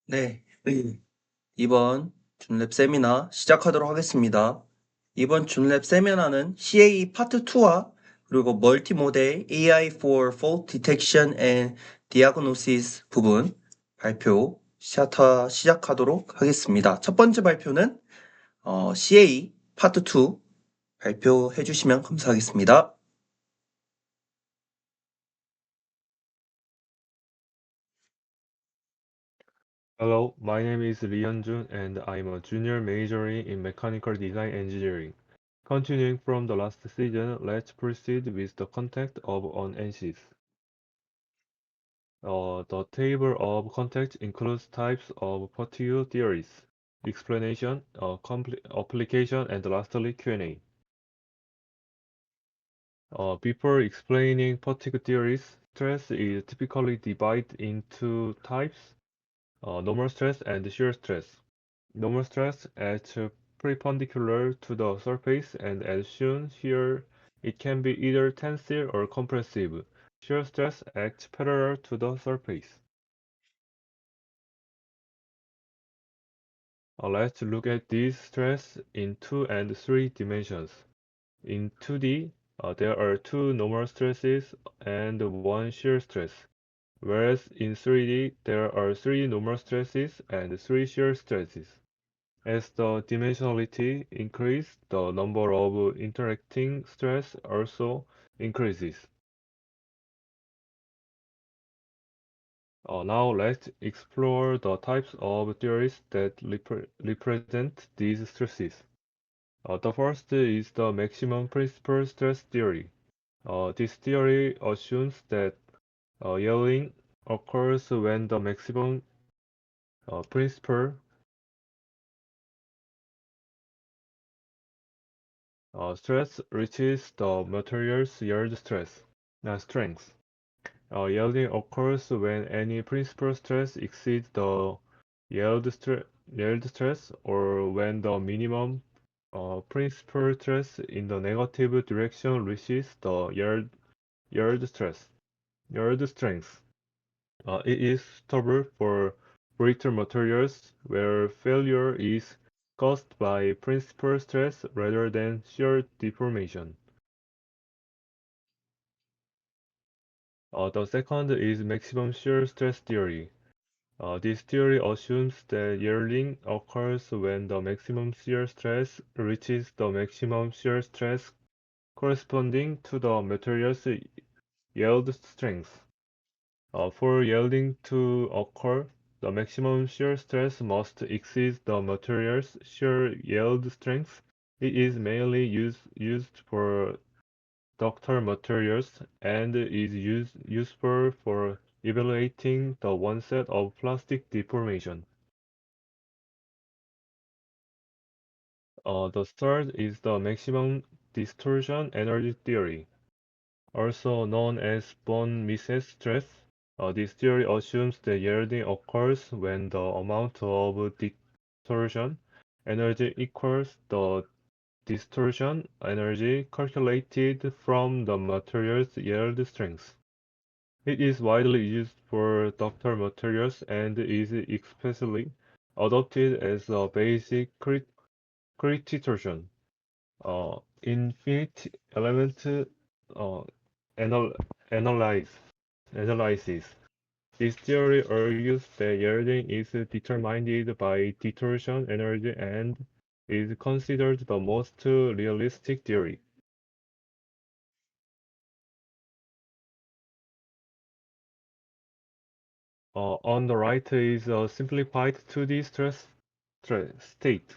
네, 이번 준랩 세미나 시작하도록 하겠습니다. 이번 준랩 세미나는 CAE 파트 2와 그리고 멀티모델 AI for Fault Detection and Diagnosis 부분 발표 시작하도록 하겠습니다. 첫 번째 발표는 CAE 파트 2 발표해 주시면 감사하겠습니다. Hello, my name is Lee Hyun-jun and I'm a junior majoring in mechanical design engineering. Continuing from the last season, let's proceed with the content of an ANSYS. The table of contents includes types of particle theories, explanation, application, and lastly Q&A. Before explaining particle theories, stress is typically divided into types, normal stress and shear stress. Normal stress acts perpendicular to the surface, and as shown here, it can be either tensile or compressive. Shear stress acts parallel to the surface. Let's look at these stress in 2 and 3 dimensions. In 2D, there are 2 normal stresses and 1 shear stress, whereas in 3D, there are 3 normal stresses and 3 shear stresses. As the dimensionality increases, the number of interacting stress also increases. Now let's explore the types of theories that represent these stresses. The first is the maximum principal stress theory. This theory assumes that yielding occurs when the maximum principal stress reaches the material's yield strength. Yielding occurs when any principal stress exceeds the yield stress or when the minimum principal stress in the negative direction reaches the yield strength. It is suitable for brittle materials where failure is caused by principal stress rather than shear deformation. The second is maximum shear stress theory. This theory assumes that yielding occurs when the maximum shear stress reaches the maximum shear stress corresponding to the material's yield strength. For yielding to occur, the maximum shear stress must exceed the material's shear yield strength. It is mainly used for ductile materials and is useful for evaluating the onset of plastic deformation. The third is the maximum distortion energy theory, also known as von Mises stress. This theory assumes that yielding occurs when the amount of distortion energy equals the distortion energy calculated from the material's yield strength. It is widely used for ductile materials and is especially adopted as a basic criticism. Infinite element uh, anal analyze, analysis. This theory argues that yielding is determined by distortion energy and is considered the most realistic theory. On the right is a simplified 2D state.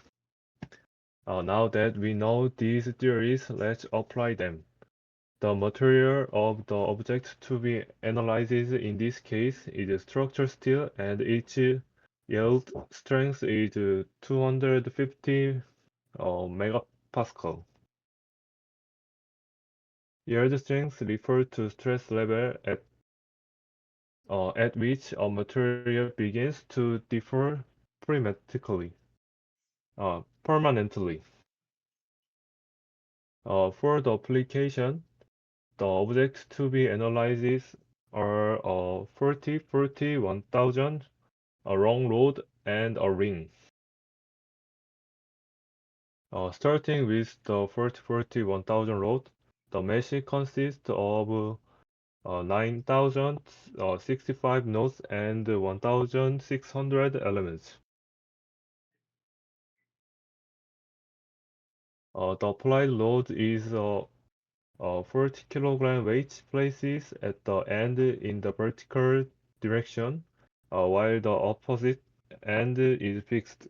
Now that we know these theories, let's apply them. The material of the object to be analyzed in this case is structural steel and its yield strength is 250 megapascal. Yield strength refers to stress level at which a material begins to deform permanently. For the application, the objects to be analyzed are 40, 40, 1000, a long road, and a ring. Starting with the 40-40-1000 road, the mesh consists of 9,065 nodes and 1,600 elements. The applied load is 40 kilogram weight places at the end in the vertical direction, while the opposite end is fixed.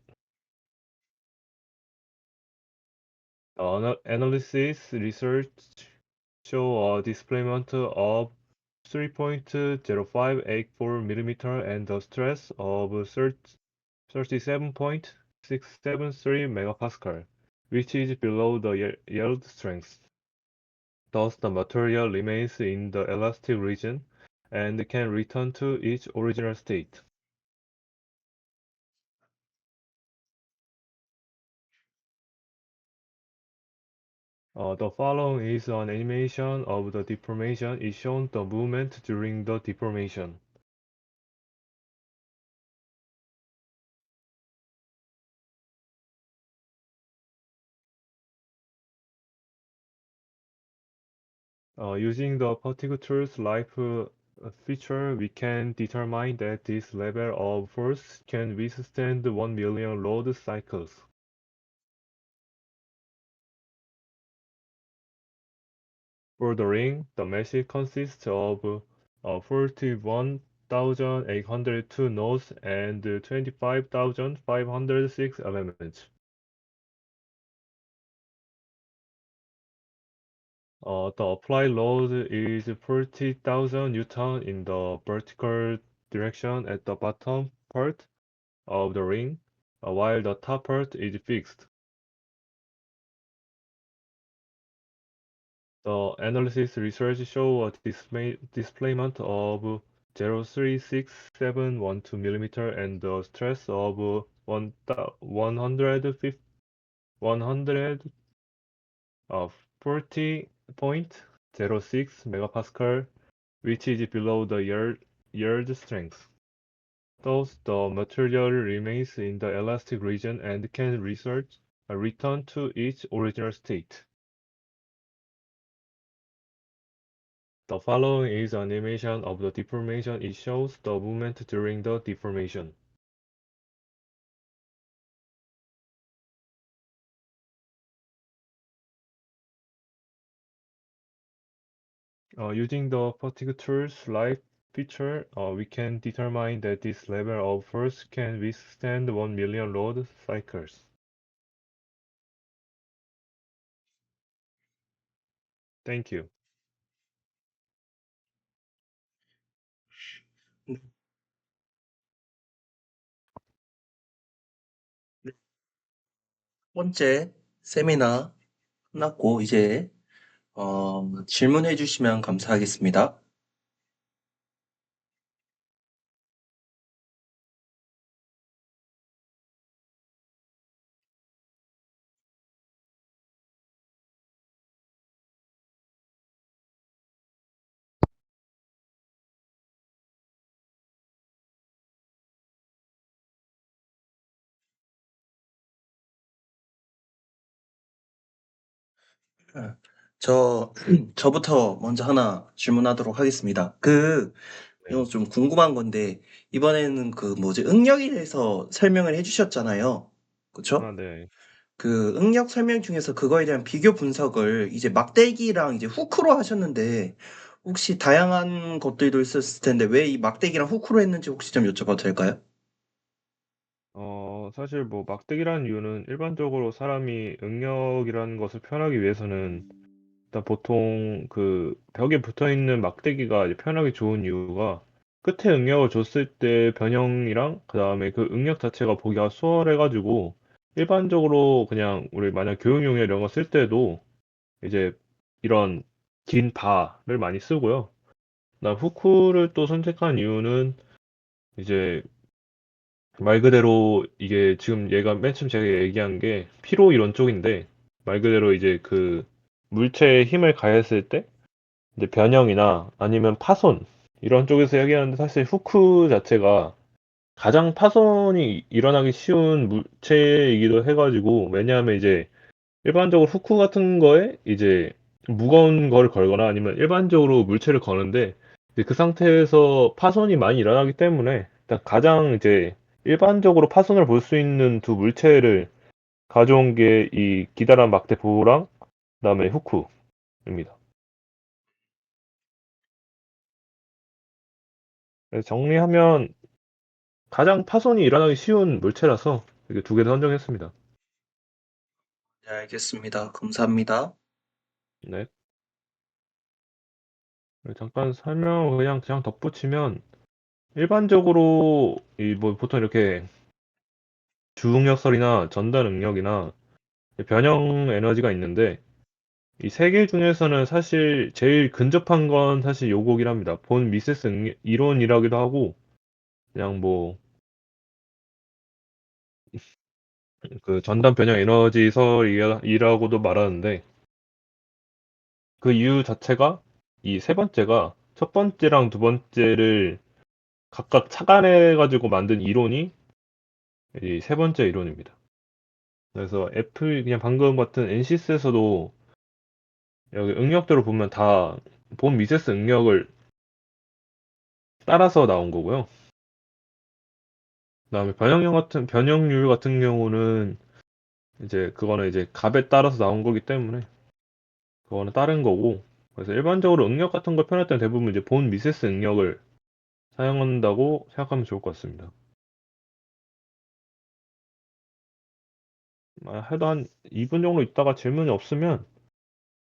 Analysis research show a displacement of 3.0584 millimeter and a stress of 37.673 megapascal, which is below the yield strength. Thus, the material remains in the elastic region and can return to its original state. The following is an animation of the deformation. It shows the movement during the deformation. Using the particle tools life feature, we can determine that this level of force can withstand 1 million load cycles. For the ring, the mesh consists of 41,802 nodes and 25,506 elements. The applied load is 40,000 Newton in the vertical direction at the bottom part of the ring, while the top part is fixed. The analysis research show a displacement of 0.36712 millimeter and a stress of 140.06 megapascal, which is below the yield strength. Thus, the material remains in the elastic region and can return to its original state. The following is an animation of the deformation. It shows the movement during the deformation. Using the particle tools life feature, we can determine that this level of force can withstand 1 million load cycles. Thank you. 네. 네. 첫 번째 세미나 끝났고, 이제, 질문해 주시면 감사하겠습니다. 아, 저부터 먼저 하나 질문하도록 하겠습니다. 이거 네. 좀 궁금한 건데, 이번에는 응력에 대해서 설명을 해주셨잖아요. 그쵸? 네. 그 응력 설명 중에서 그거에 대한 비교 분석을 이제 막대기랑 이제 후크로 하셨는데, 혹시 다양한 것들도 있었을 텐데, 왜 이 막대기랑 후크로 했는지 혹시 좀 여쭤봐도 될까요? 사실 뭐 막대기라는 이유는 일반적으로 사람이 응력이라는 것을 표현하기 위해서는 일단 보통 그 벽에 붙어 있는 막대기가 이제 표현하기 좋은 이유가 끝에 응력을 줬을 때 변형이랑 그다음에 그 응력 자체가 보기가 수월해가지고 일반적으로 그냥 우리 만약 교육용에 이런 거 쓸 때도 이제 이런 긴 바를 많이 쓰고요. 그다음 후크를 또 선택한 이유는 이제 말 그대로 이게 지금 얘가 맨 처음 제가 얘기한 게 피로 이론 쪽인데 말 그대로 이제 그 물체에 힘을 가했을 때 이제 변형이나 아니면 파손 이런 쪽에서 얘기하는데 사실 후크 자체가 가장 파손이 일어나기 쉬운 물체이기도 해가지고, 왜냐하면 이제 일반적으로 후크 같은 거에 이제 무거운 거를 걸거나 아니면 일반적으로 물체를 거는데, 이제 그 상태에서 파손이 많이 일어나기 때문에 일단 가장 이제 일반적으로 파손을 볼 수 있는 두 물체를 가져온 게 이 기다란 막대 보호랑 그다음에 후크입니다. 그래서 정리하면 가장 파손이 일어나기 쉬운 물체라서 이게 두 개를 선정했습니다. 네, 알겠습니다. 감사합니다. 네. 잠깐 설명을 그냥 덧붙이면, 일반적으로 이 뭐 보통 이렇게 주응력설이나 전달 응력이나 변형 에너지가 있는데, 이 세 개 중에서는 사실 제일 근접한 건 사실 요거긴 합니다. 본 미세스 이론이라기도 하고, 그냥 뭐 그 전단 변형 에너지설이라고도 말하는데, 그 이유 자체가 이 세 번째가 첫 번째랑 두 번째를 각각 착안해 가지고 만든 이론이 이 세 번째 이론입니다. 그래서 그냥 방금 같은 NCS에서도 여기 응력대로 보면 다 본 미세스 응력을 따라서 나온 거고요. 그다음에 변형률 같은 경우는 이제 그거는 이제 값에 따라서 나온 거기 때문에 그거는 다른 거고, 그래서 일반적으로 응력 같은 걸 표현할 때는 대부분 이제 본 미세스 응력을 사용한다고 생각하면 좋을 것 같습니다. 해도 한 2분 정도 있다가 질문이 없으면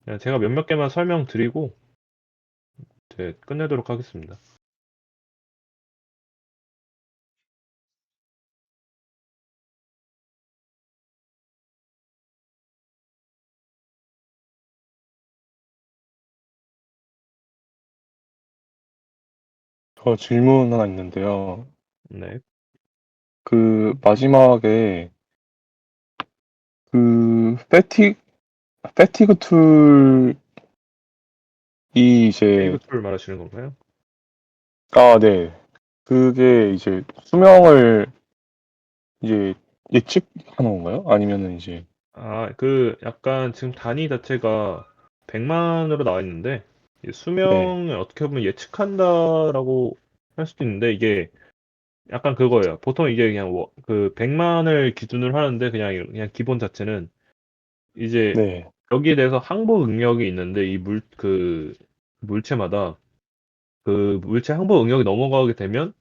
그냥 제가 몇몇 개만 설명드리고 이제 끝내도록 하겠습니다. 저 질문 하나 있는데요. 네. 그 마지막에 그 패티그 툴이 이제 피그 툴 말하시는 건가요? 네. 그게 이제 수명을 이제 예측하는 건가요? 아니면은 이제 그 약간 지금 단위 자체가 100만으로 나와 있는데, 이 네. 수명을 어떻게 보면 예측한다라고 할 수도 있는데, 이게 약간 그거예요. 보통 이게 그냥 그 100만을 기준으로 하는데, 그냥 기본 자체는 이제 네. 여기에 대해서 항복 응력이 있는데, 그 물체마다 그 물체 항복 응력이 넘어가게 되면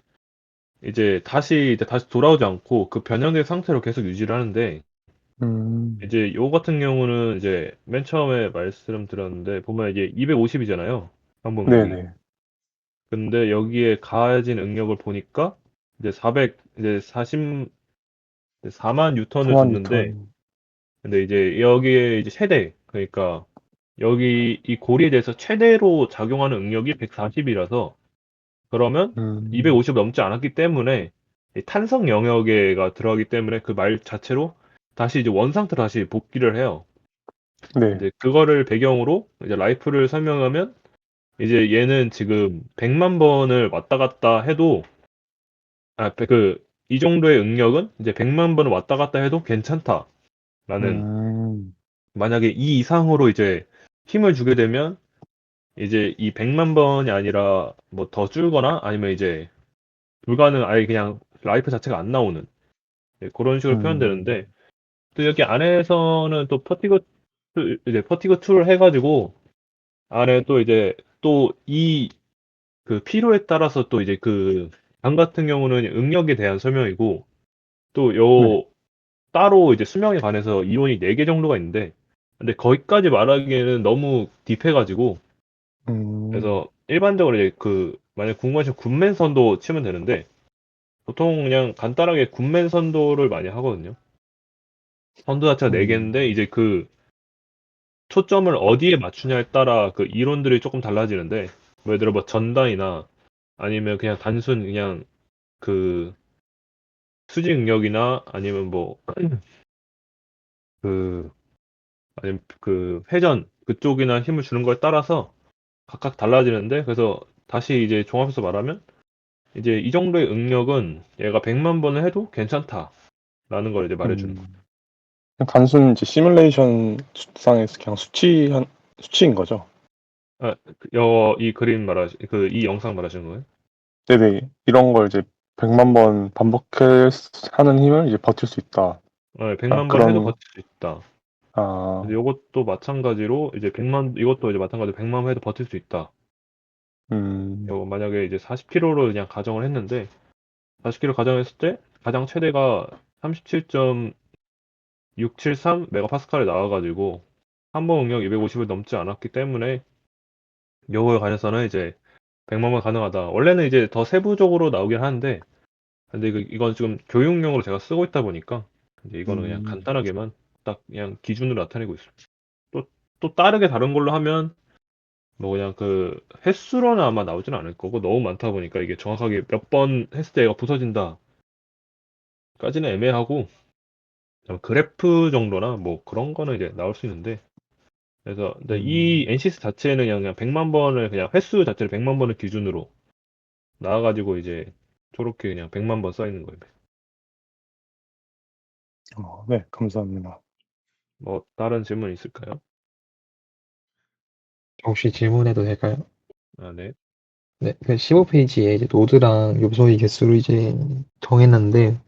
이제 다시 돌아오지 않고 그 변형된 상태로 계속 유지를 하는데, 음. 이제 요 같은 경우는 이제 맨 처음에 말씀드렸는데 보면 이게 250이잖아요. 항복 응력이. 네네. 근데 여기에 가해진 응력을 보니까 이제 4만 뉴턴을 4만 줬는데, 뉴턴. 근데 이제 여기에 이제 최대, 그러니까 여기 이 고리에 대해서 최대로 작용하는 응력이 140이라서, 그러면 음. 250 넘지 않았기 때문에 이 탄성 영역에가 들어가기 때문에 그 말 자체로 다시 이제 원상태로 다시 복귀를 해요. 네. 이제 그거를 배경으로 이제 라이프를 설명하면, 이제 얘는 지금 100만 번을 왔다 갔다 해도, 이 정도의 응력은 이제 100만 번을 왔다 갔다 해도 괜찮다라는, 음. 만약에 이 이상으로 이제 힘을 주게 되면 이제 이 100만 번이 아니라 뭐 더 줄거나 아니면 이제 아예 그냥 라이프 자체가 안 나오는, 그런 식으로 음. 표현되는데, 또 여기 안에서는 또 퍼티그 툴 해가지고 안에 또 이제 또 그 필요에 따라서 또 이제 그 방 같은 경우는 응력에 대한 설명이고, 또 네. 따로 이제 수명에 관해서 이론이 4개 정도가 있는데, 근데 거기까지 말하기에는 너무 딥해가지고, 음. 그래서 일반적으로 이제 만약 궁금하시면 군맨 선도 치면 되는데, 보통 그냥 간단하게 군맨 선도를 많이 하거든요. 선도 자체가 4개인데 음. 이제 그 초점을 어디에 맞추냐에 따라 그 이론들이 조금 달라지는데, 예를 들어 뭐 전단이나 아니면 그냥 단순 그냥 그 수직 응력이나 아니면 뭐 그 아니면 그 회전 그쪽이나 힘을 주는 거에 따라서 각각 달라지는데, 그래서 다시 이제 종합해서 말하면 이제 이 정도의 응력은 얘가 100만 번을 해도 괜찮다라는 걸 이제 말해주는 거예요. 그냥 단순 이제 시뮬레이션 상에서 그냥 수치인 거죠. 아, 이 그림 이 영상 말하시는 거예요? 네네. 이런 걸 이제 100만 번 반복하는 힘을 이제 버틸 수 있다. 100만 번 해도 그런, 버틸 수 있다. 아, 근데 이것도 마찬가지로 이제 100만 번 해도 버틸 수 있다. 음, 이거 만약에 이제 40kg로 그냥 가정을 했는데 40kg 가정했을 때 가장 최대가 37.673 메가파스칼이 나와가지고 한 번 응력 250을 넘지 않았기 때문에 이거에 관해서는 이제 100만 번 가능하다. 원래는 이제 더 세부적으로 나오긴 하는데 근데 이건 지금 교육용으로 제가 쓰고 있다 보니까 이제 이거는 그냥 간단하게만 딱 그냥 기준으로 나타내고 있습니다. 또 다르게 다른 걸로 하면 뭐 그냥 그 횟수로는 아마 나오진 않을 거고 너무 많다 보니까 이게 정확하게 몇 번 했을 때 얘가 부서진다까지는 애매하고 그냥 그래프 정도나 뭐 그런 거는 이제 나올 수 있는데 그래서 근데 이 NCS 자체는 그냥 100만 번을 그냥 횟수 자체를 100만 번을 기준으로 나와가지고 이제 저렇게 그냥 100만 번 써 있는 거예요. 네, 감사합니다. 뭐 다른 질문 있을까요? 혹시 질문해도 될까요? 아, 네. 네, 그 15페이지에 이제 노드랑 요소의 개수를 이제 정했는데,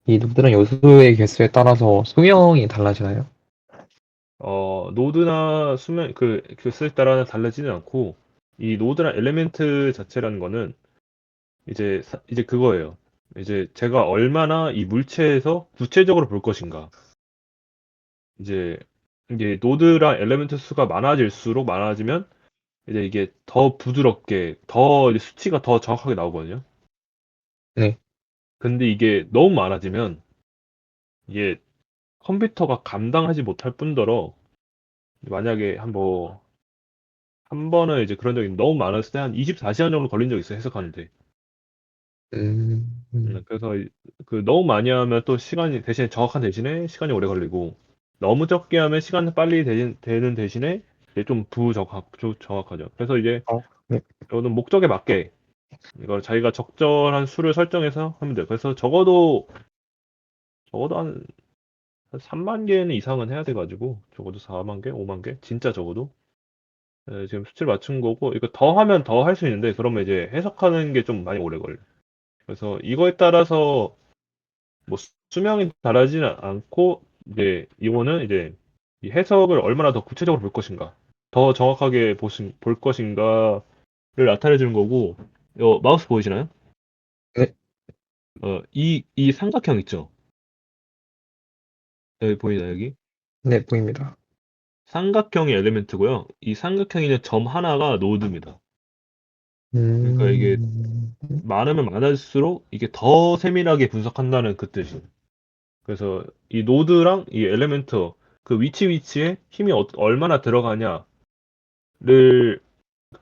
이 노드랑 요소의 개수에 따라서 수명이 달라지나요? 노드나 수면 그 교수에 따라 달라지는 않고 이 노드나 엘리멘트 자체라는 거는 이제 그거예요. 이제 제가 얼마나 이 물체에서 구체적으로 볼 것인가. 이제 이게 노드랑 엘리멘트 수가 많아질수록 많아지면 이제 이게 더 부드럽게 더 이제 수치가 더 정확하게 나오거든요. 네. 근데 이게 너무 많아지면 이게 컴퓨터가 감당하지 못할 뿐더러 만약에 한 번은 이제 그런 적이 너무 많았을 때 한 24시간 정도 걸린 적 있어요, 해석하는데. 그래서 너무 많이 하면 또 시간이 대신에 정확한 대신에 시간이 오래 걸리고 너무 적게 하면 시간이 빨리 되는 대신에 이제 좀 정확하죠. 그래서 이제 네. 이거는 목적에 맞게 이걸 자기가 적절한 수를 설정해서 하면 돼요. 그래서 적어도 한 3만 개는 이상은 해야 돼가지고 적어도 4만 개, 5만 개 진짜 적어도 지금 수치를 맞춘 거고 이거 더 하면 더 할 수 있는데 그러면 이제 해석하는 게 좀 많이 오래 걸려. 요 그래서 이거에 따라서 뭐 수명이 달라지는 않고 이제 이거는 이제 이 해석을 얼마나 더 구체적으로 볼 것인가, 더 정확하게 볼 것인가를 나타내 주는 거고. 마우스 보이시나요? 네. 이 삼각형 있죠? 여기 보이나요, 여기? 네, 보입니다. 삼각형이 엘리멘트고요. 이 삼각형에 있는 점 하나가 노드입니다. 그러니까 이게 음, 많으면 많을수록 이게 더 세밀하게 분석한다는 그 뜻이에요. 그래서 이 노드랑 이 엘리멘트 그 위치에 힘이 얼마나 들어가냐를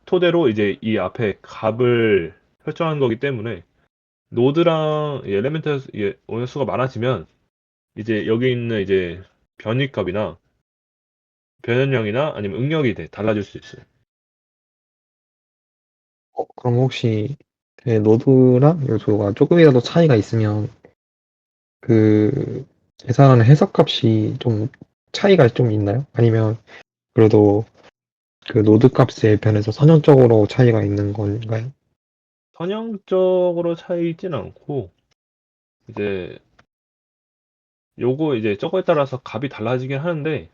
토대로 이제 이 앞에 값을 설정한 거기 때문에 노드랑 이 엘리멘트 오의 수가 많아지면 이제 여기 있는 이제 변위값이나 변연량이나 아니면 응력이 달라질 수 있어요. 그럼 혹시 그 노드랑 요소가 조금이라도 차이가 있으면 그 계산하는 해석값이 좀 차이가 좀 있나요? 아니면 그래도 그 노드 값에 변해서 선형적으로 차이가 있는 건가요? 선형적으로 차이 있진 않고 이제 요거 이제 저거에 따라서 값이 달라지긴 하는데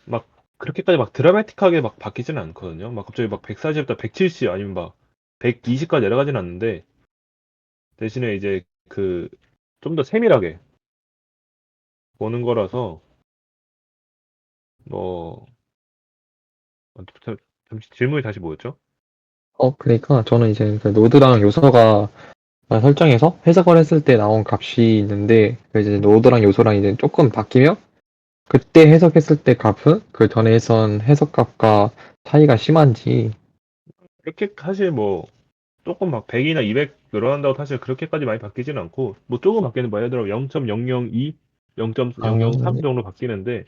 막 그렇게까지 막 드라마틱하게 막 바뀌지는 않거든요. 막 갑자기 막 140부터 170 아니면 막 120까지 내려가진 않는데 대신에 이제 좀 더 세밀하게 보는 거라서 뭐 잠시 질문이 다시 뭐였죠? 그러니까 저는 이제 그 노드랑 요소가 설정해서 해석을 했을 때 나온 값이 있는데 그 이제 노드랑 요소랑 이제 조금 바뀌면 그때 해석했을 때 값은 그 전에 했던 해석값과 차이가 심한지. 그렇게 사실 뭐 조금 막 100이나 200 늘어난다고 사실 그렇게까지 많이 바뀌지는 않고 뭐 조금 바뀌는 뭐 예를 들어 0.002, 아, 0.003 네. 정도 바뀌는데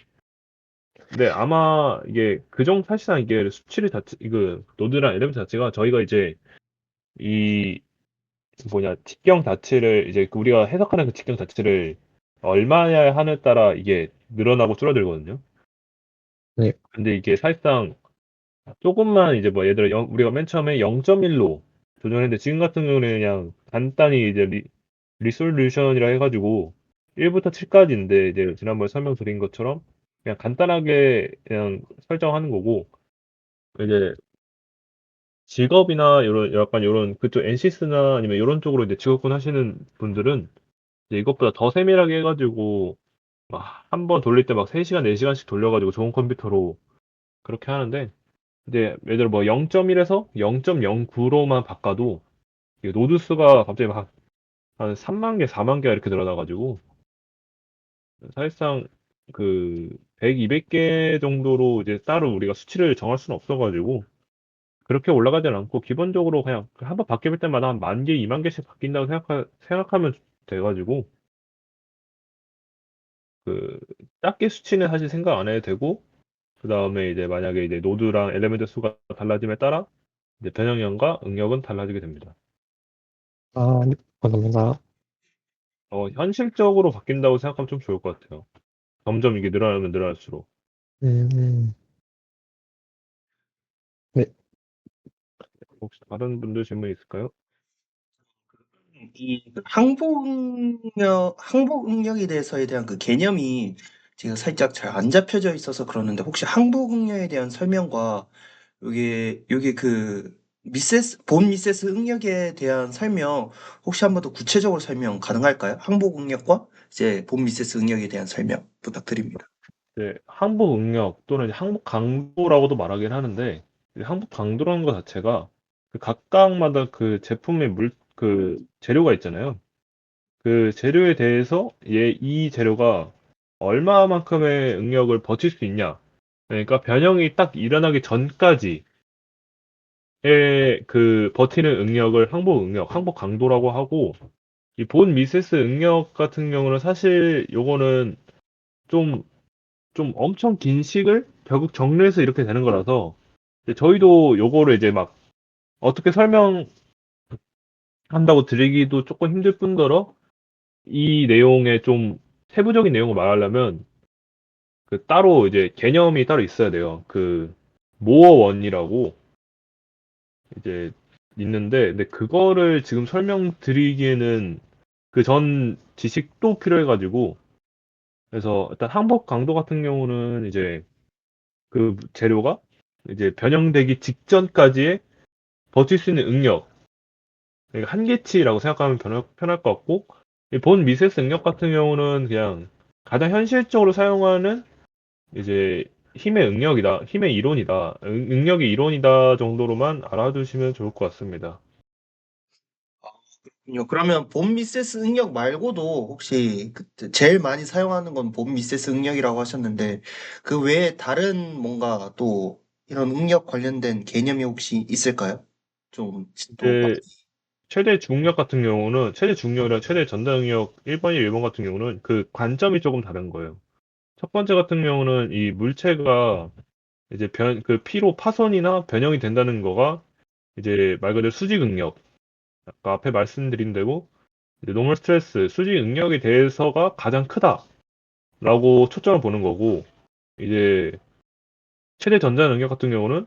근데 아마 이게 사실상 이게 수치를 자체 이거 노드랑 엘리멘트 자체가 저희가 이제 이 직경 자체를 이제 우리가 해석하는 그 직경 자체를 얼마냐 하느냐에 따라 이게 늘어나고 줄어들거든요. 네. 근데 이게 사실상 조금만 이제 예를 들어 우리가 맨 처음에 0.1로 조정했는데 지금 같은 경우는 그냥 간단히 이제 리솔루션이라 해가지고 1부터 7까지인데 이제 지난번에 설명드린 것처럼 그냥 간단하게 그냥 설정하는 거고 이제 직업이나 이런 약간 이런 그쪽 NCS나 아니면 이런 쪽으로 이제 직업군 하시는 분들은 이제 이것보다 더 세밀하게 해가지고 막 한 번 돌릴 때 막 3시간, 4시간씩 돌려가지고 좋은 컴퓨터로 그렇게 하는데 근데 예를 들어 0.1에서 0.09로만 바꿔도 이 노드 수가 갑자기 막 한 3만 개, 4만 개가 이렇게 늘어나가지고 사실상 그 100, 200개 정도로 이제 따로 우리가 수치를 정할 수는 없어가지고 그렇게 올라가진 않고 기본적으로 그냥 한 번 바뀔 때마다 한 10,000개, 20,000개씩 바뀐다고 생각하면 돼가지고 그 작게 수치는 사실 생각 안 해도 되고 그 다음에 이제 만약에 이제 노드랑 엘리멘트 수가 달라짐에 따라 이제 변형량과 응력은 달라지게 됩니다. 네. 감사합니다. 현실적으로 바뀐다고 생각하면 좀 좋을 것 같아요. 점점 이게 늘어나면 늘어날수록. 음, 네. 혹시 다른 분들 질문 있을까요? 이 항복 응력에 대해서에 대한 그 개념이 지금 살짝 잘 안 잡혀져 있어서 그러는데 혹시 항복 응력에 대한 설명과 요게 그 본 미세스 응력에 대한 설명 혹시 한 번 더 구체적으로 설명 가능할까요? 항복 응력과 이제 본 미세스 응력에 대한 설명 부탁드립니다. 네, 항복 응력 또는 이제 항복 강도라고도 말하긴 하는데 이 항복 강도라는 것 자체가 그 각각마다 그 제품의 그 재료가 있잖아요. 그 재료에 대해서 이 재료가 얼마만큼의 응력을 버틸 수 있냐. 그러니까 변형이 딱 일어나기 전까지의 그 버티는 응력을 항복 응력, 항복 강도라고 하고 이 본 미세스 응력 같은 경우는 사실 요거는 좀 엄청 긴 식을 결국 정리해서 이렇게 되는 거라서 이제 저희도 요거를 이제 막 어떻게 설명한다고 드리기도 조금 힘들 뿐더러 이 내용의 좀 세부적인 내용을 말하려면 그 따로 이제 개념이 따로 있어야 돼요. 그 모어원이라고 이제 있는데 근데 그거를 지금 설명드리기에는 그 전 지식도 필요해가지고 그래서 일단 항복 강도 같은 경우는 이제 그 재료가 이제 변형되기 직전까지의 버틸 수 있는 응력, 그러니까 한계치라고 생각하면 편할 것 같고, 이 본 미세스 응력 같은 경우는 그냥 가장 현실적으로 사용하는 이제 힘의 응력이다, 힘의 이론이다, 응력의 이론이다 정도로만 알아두시면 좋을 것 같습니다. 그러면 본 미세스 응력 말고도 혹시 제일 많이 사용하는 건 본 미세스 응력이라고 하셨는데 그 외에 다른 뭔가 또 이런 응력 관련된 개념이 혹시 있을까요? 좀 또 이제 최대 중력 같은 경우는 최대 중력이랑 최대 전달 응력 1번이 1번 같은 경우는 그 관점이 조금 다른 거예요. 첫 번째 같은 경우는 이 물체가 이제 그 피로 파손이나 변형이 된다는 거가 이제 말 그대로 수직 응력, 아까 앞에 말씀드린 대로 이제 노멀 스트레스, 수직 응력에 대해서가 가장 크다라고 초점을 보는 거고, 이제 최대 전달 응력 같은 경우는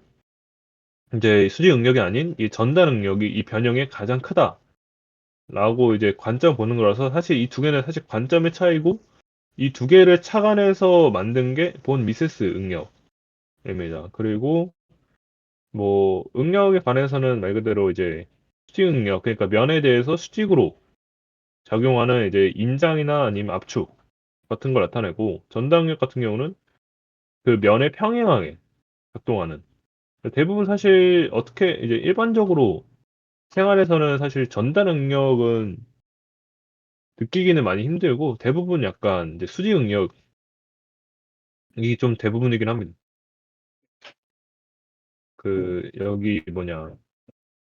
이제 수직 응력이 아닌 이 전달 응력이 이 변형에 가장 크다라고 이제 관점 보는 거라서 사실 이 두 개는 사실 관점의 차이고 이 두 개를 착안해서 만든 게 본 미세스 응력입니다. 그리고 응력에 관해서는 말 그대로 이제 수직 응력, 그러니까 면에 대해서 수직으로 작용하는 이제 인장이나 아니면 압축 같은 걸 나타내고, 전달 응력 같은 경우는 그 면에 평행하게 작동하는. 대부분 사실 어떻게 이제 일반적으로 생활에서는 사실 전달 응력은 느끼기는 많이 힘들고 대부분 약간 이제 수직 응력이 좀 대부분이긴 합니다. 그 여기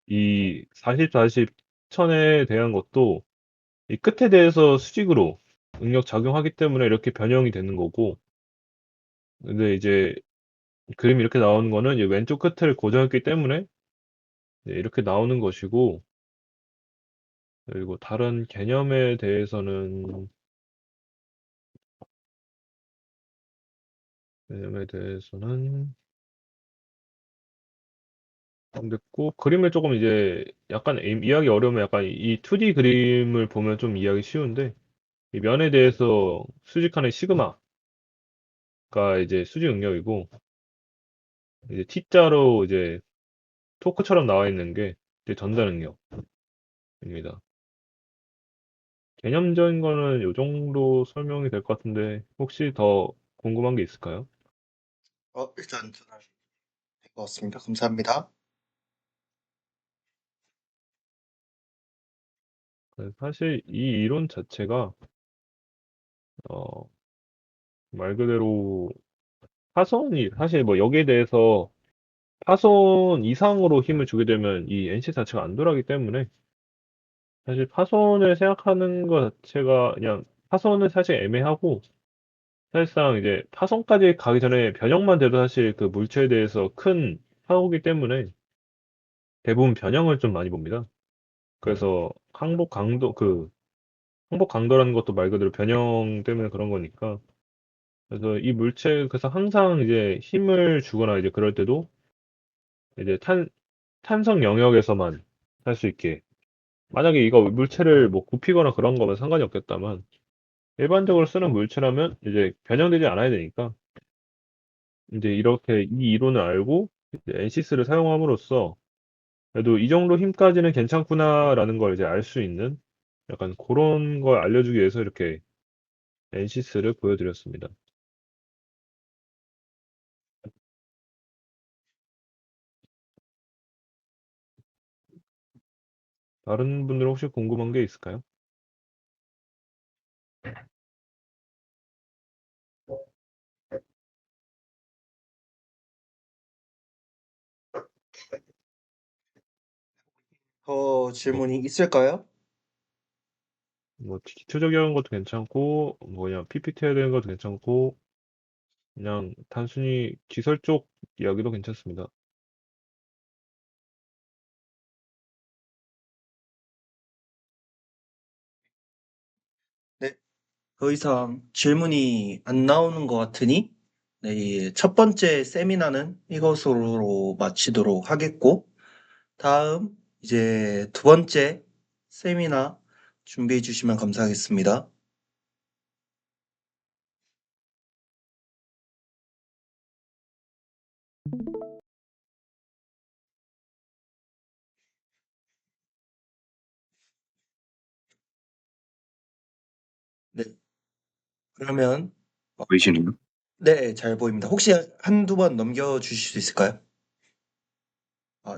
이 40, 40 천에 대한 것도 이 끝에 대해서 수직으로 응력 작용하기 때문에 이렇게 변형이 되는 거고, 근데 이제 그림이 이렇게 나오는 거는 이제 왼쪽 끝을 고정했기 때문에 이제 이렇게 나오는 것이고, 그리고 다른 개념에 대해서는 안 됐고, 그림을 조금 이제 약간 이해하기 어려우면 약간 이 2D 그림을 보면 좀 이해하기 쉬운데, 이 면에 대해서 수직하는 시그마가 이제 수직 응력이고, 이제 T자로 이제 토크처럼 나와 있는 게 이제 전달 응력입니다. 개념적인 거는 요 정도 설명이 될 것 같은데, 혹시 더 궁금한 게 있을까요? 일단 전화 된것 같습니다. 감사합니다. 사실 이 이론 자체가, 어, 말 그대로 파손이, 사실 뭐 여기에 대해서 파손 이상으로 힘을 주게 되면 이 NC 자체가 안 돌아가기 때문에, 사실 파손을 생각하는 것 자체가 그냥, 파손은 사실 애매하고, 사실상 이제 파손까지 가기 전에 변형만 돼도 사실 그 물체에 대해서 큰 사고기 때문에 대부분 변형을 좀 많이 봅니다. 그래서 항복 강도라는 것도 말 그대로 변형 때문에 그런 거니까. 그래서 이 물체, 그래서 항상 이제 힘을 주거나 이제 그럴 때도 이제 탄성 영역에서만 할 수 있게. 만약에 이거 물체를 뭐 굽히거나 그런 거면 상관이 없겠다만, 일반적으로 쓰는 물체라면 이제 변형되지 않아야 되니까, 이제 이렇게 이 이론을 알고 NC스를 사용함으로써 그래도 이 정도 힘까지는 괜찮구나라는 걸 이제 알 수 있는, 약간 그런 걸 알려주기 위해서 이렇게 NC스를 보여드렸습니다. 다른 분들 혹시 궁금한 게 있을까요? 더 질문이 있을까요? 뭐 기초적인 것도 괜찮고, 뭐 그냥 PPT 해야 되는 것도 괜찮고, 그냥 단순히 기술 쪽 이야기도 괜찮습니다. 네, 더 이상 질문이 안 나오는 것 같으니, 네, 이첫 번째 세미나는 이것으로 마치도록 하겠고, 다음 이제 두 번째 세미나 준비해 주시면 감사하겠습니다. 네, 그러면 보이시나요? 네, 잘 보입니다. 혹시 한두 번 넘겨 주실 수 있을까요?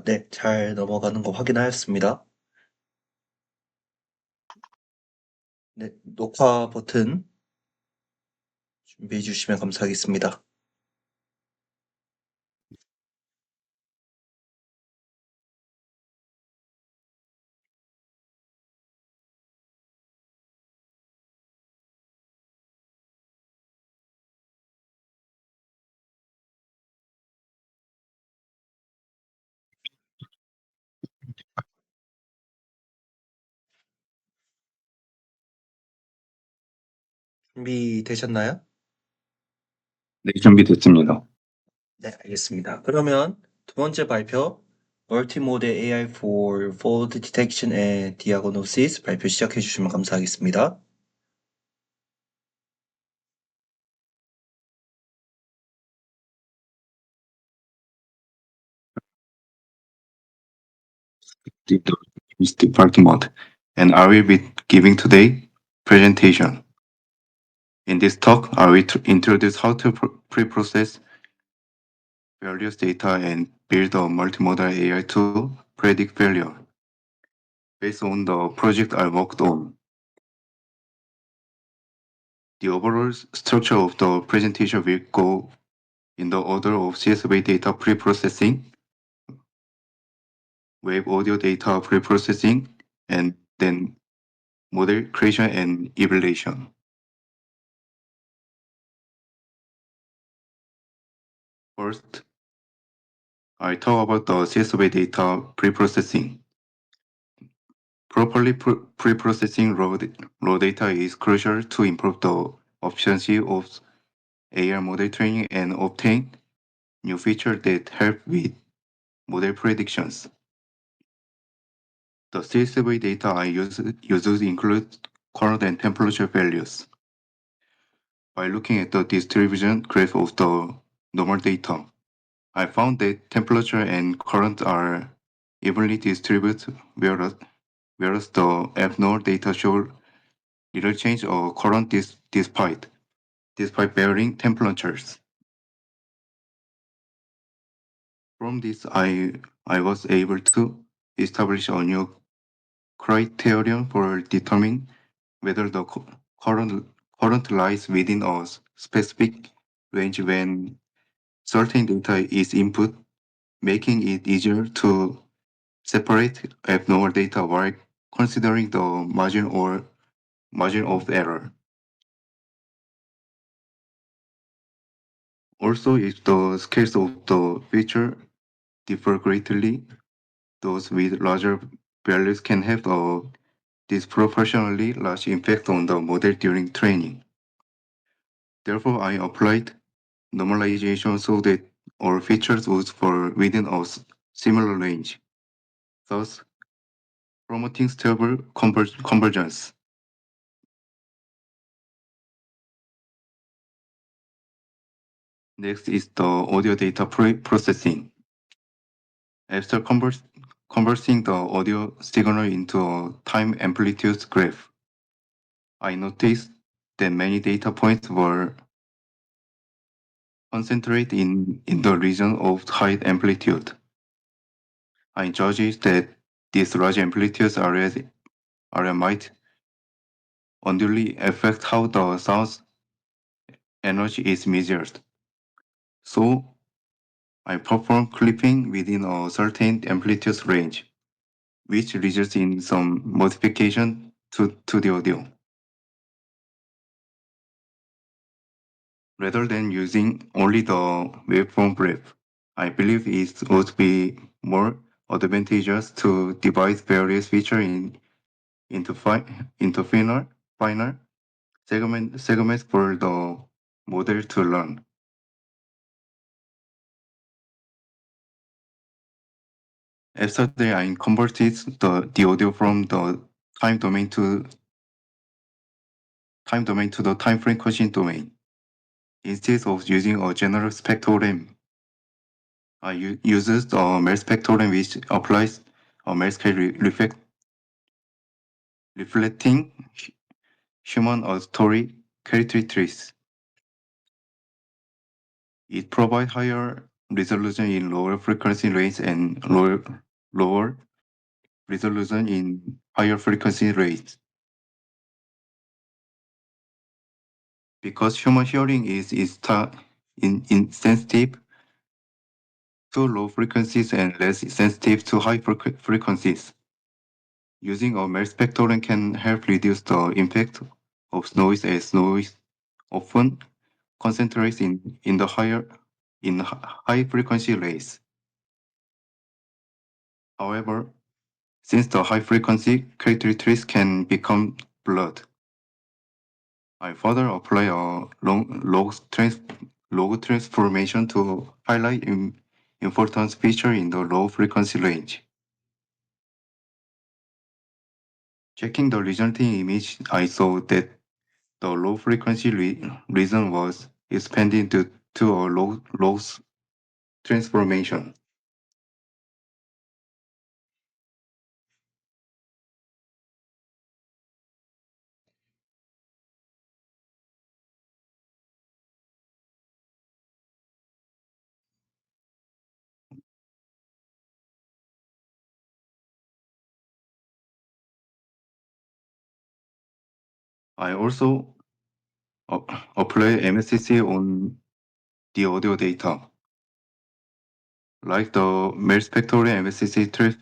네, 잘 넘어가는 거 확인하였습니다. 네, 녹화 버튼 준비해 주시면 감사하겠습니다. 준비되셨나요? 네, 준비됐습니다. 네, 알겠습니다. 그러면 두 번째 발표, Multimodal AI for Fault Detection and Diagnosis 발표 시작해 주시면 감사하겠습니다. The department, and I will be giving today presentation. In this talk, I will introduce how to pre-process various data and build a multimodal AI to predict failure based on the project I worked on. The overall structure of the presentation will go in the order of CSV data pre-processing, wave audio data pre-processing, and then model creation and evaluation. First, I talk about the CSV data pre-processing. Properly pre-processing raw data is crucial to improve the efficiency of AR model training and obtain new features that help with model predictions. The CSV data I use include current and temperature values. By looking at the distribution graph of the normal data, I found that temperature and current are evenly distributed, whereas the abnormal data show little change or current despite varying temperatures. From this, I was able to establish a new criterion for determining whether the current lies within a specific range when certain data is input, making it easier to separate abnormal data while considering the margin of error. Also, if the scales of the feature differ greatly, those with larger values can have a disproportionately large impact on the model during training. Therefore, I applied normalization so that all features would fall within a similar range, thus promoting stable convergence. Next is the audio data processing. After converting the audio signal into a time amplitude graph, I noticed that many data points were concentrated in the region of high amplitude. I judged that these large amplitudes area might unduly affect how the sound's energy is measured. So I perform clipping within a certain amplitude range, which results in some modification to the audio. Rather than using only the waveform graph, I believe it would be more advantageous to divide various features into final segments for the model to learn. After that, I converted the audio from the time domain to the time frequency domain. Instead of using a general spectrogram, I uses the MER spectrogram, which applies a MER scale reflecting human auditory characteristics. It provides higher resolution in lower frequency range and lower resolution in higher frequency range. Because human hearing is insensitive to low frequencies and less sensitive to high frequencies. Using a MER spectrogram can help reduce the impact of noise, as noise often concentrates in high frequency rays. However, since the high frequency characteristics can become blurred, I further apply a log transformation to highlight important feature in the low frequency range. Checking the resulting image, I saw that the low frequency region was expanded to a low transformation. I also apply MSCC on the audio data. Like the MER spectrogram, MSCC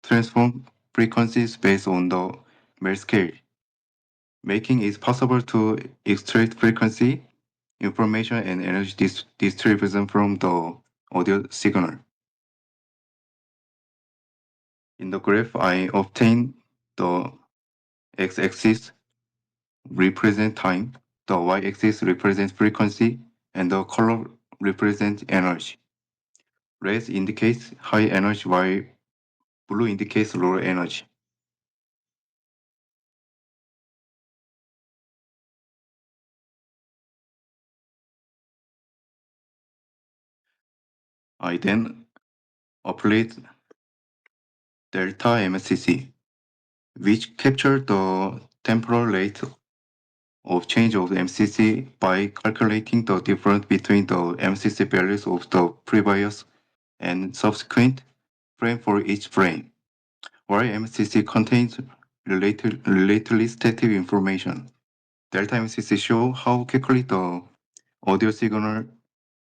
transform frequencies based on the MER scale, making it possible to extract frequency, information, and energy distribution from the audio signal. In the graph, I obtain The x-axis represents time, the y-axis represents frequency, and the color represents energy. Red indicates high energy while blue indicates low energy. I then applied delta MCC, which captured the temporal rate of change of MCC by calculating the difference between the MCC values of the previous and subsequent frame for each frame. While MCC contains relatively static information, delta MCC show how quickly the audio signal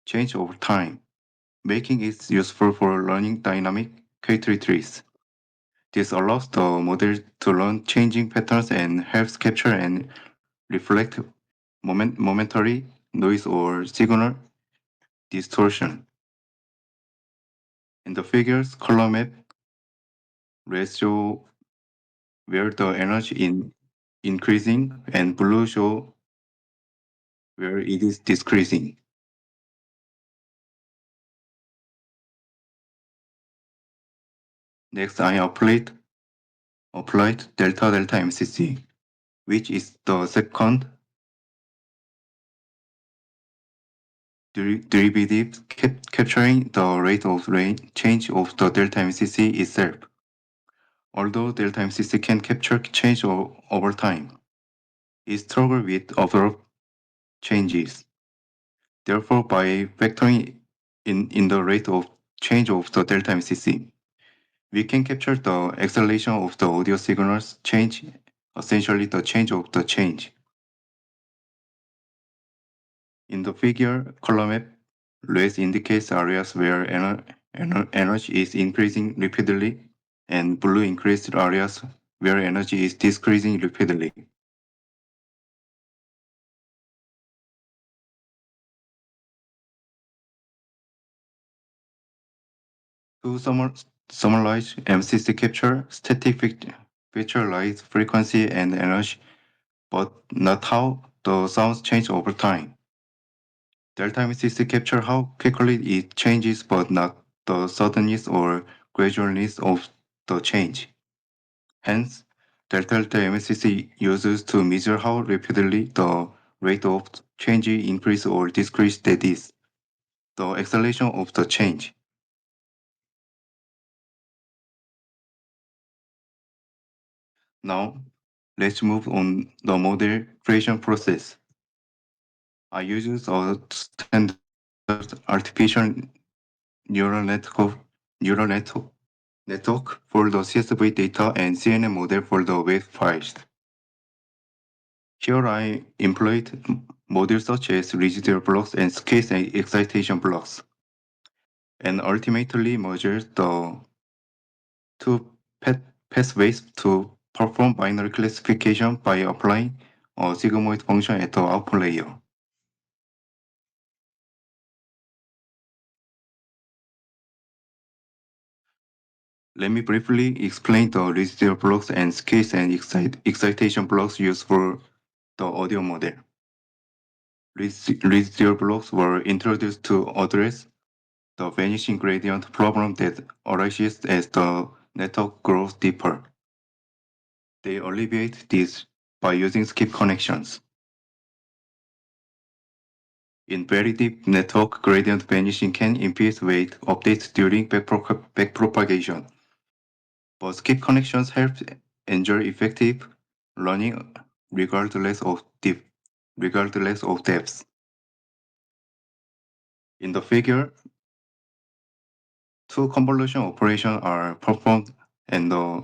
change over time, making it useful for learning dynamic K3 trees. This allows the model to learn changing patterns and helps capture and reflect momentary noise or signal distortion. In the figures color map, red show where the energy is increasing and blue show where it is decreasing. Next, I applied delta MCC, which is the second derivative capturing the rate of change of the delta MCC itself. Although delta MCC can capture change over time, it struggles with abrupt changes. Therefore, by factoring in the rate of change of the delta MCC, we can capture the acceleration of the audio signals change, essentially the change of the change. In the figure color map, red indicates areas where energy is increasing rapidly, and blue increased areas where energy is decreasing rapidly. To summarize, MCC capture static feature like frequency and energy, but not how the sounds change over time. Delta MCC capture how quickly it changes, but not the suddenness or gradualness of the change. Hence, delta MCC uses to measure how rapidly the rate of change increase or decrease that is, the acceleration of the change. Now, let's move on the model creation process. I use a standard artificial neural network for the CSV data and CNN model for the web files. Here I employed modules such as residual blocks and case and excitation blocks, and ultimately merged the two pathways to perform binary classification by applying a sigmoid function at the output layer. Let me briefly explain the residual blocks and case and excitation blocks used for the audio model. Residual blocks were introduced to address the vanishing gradient problem that arises as the network grows deeper. They alleviate this by using skip connections. In very deep network, gradient vanishing can impede weight updates during backpropagation. But skip connections help ensure effective learning regardless of depth. In the figure, two convolution operations are performed and the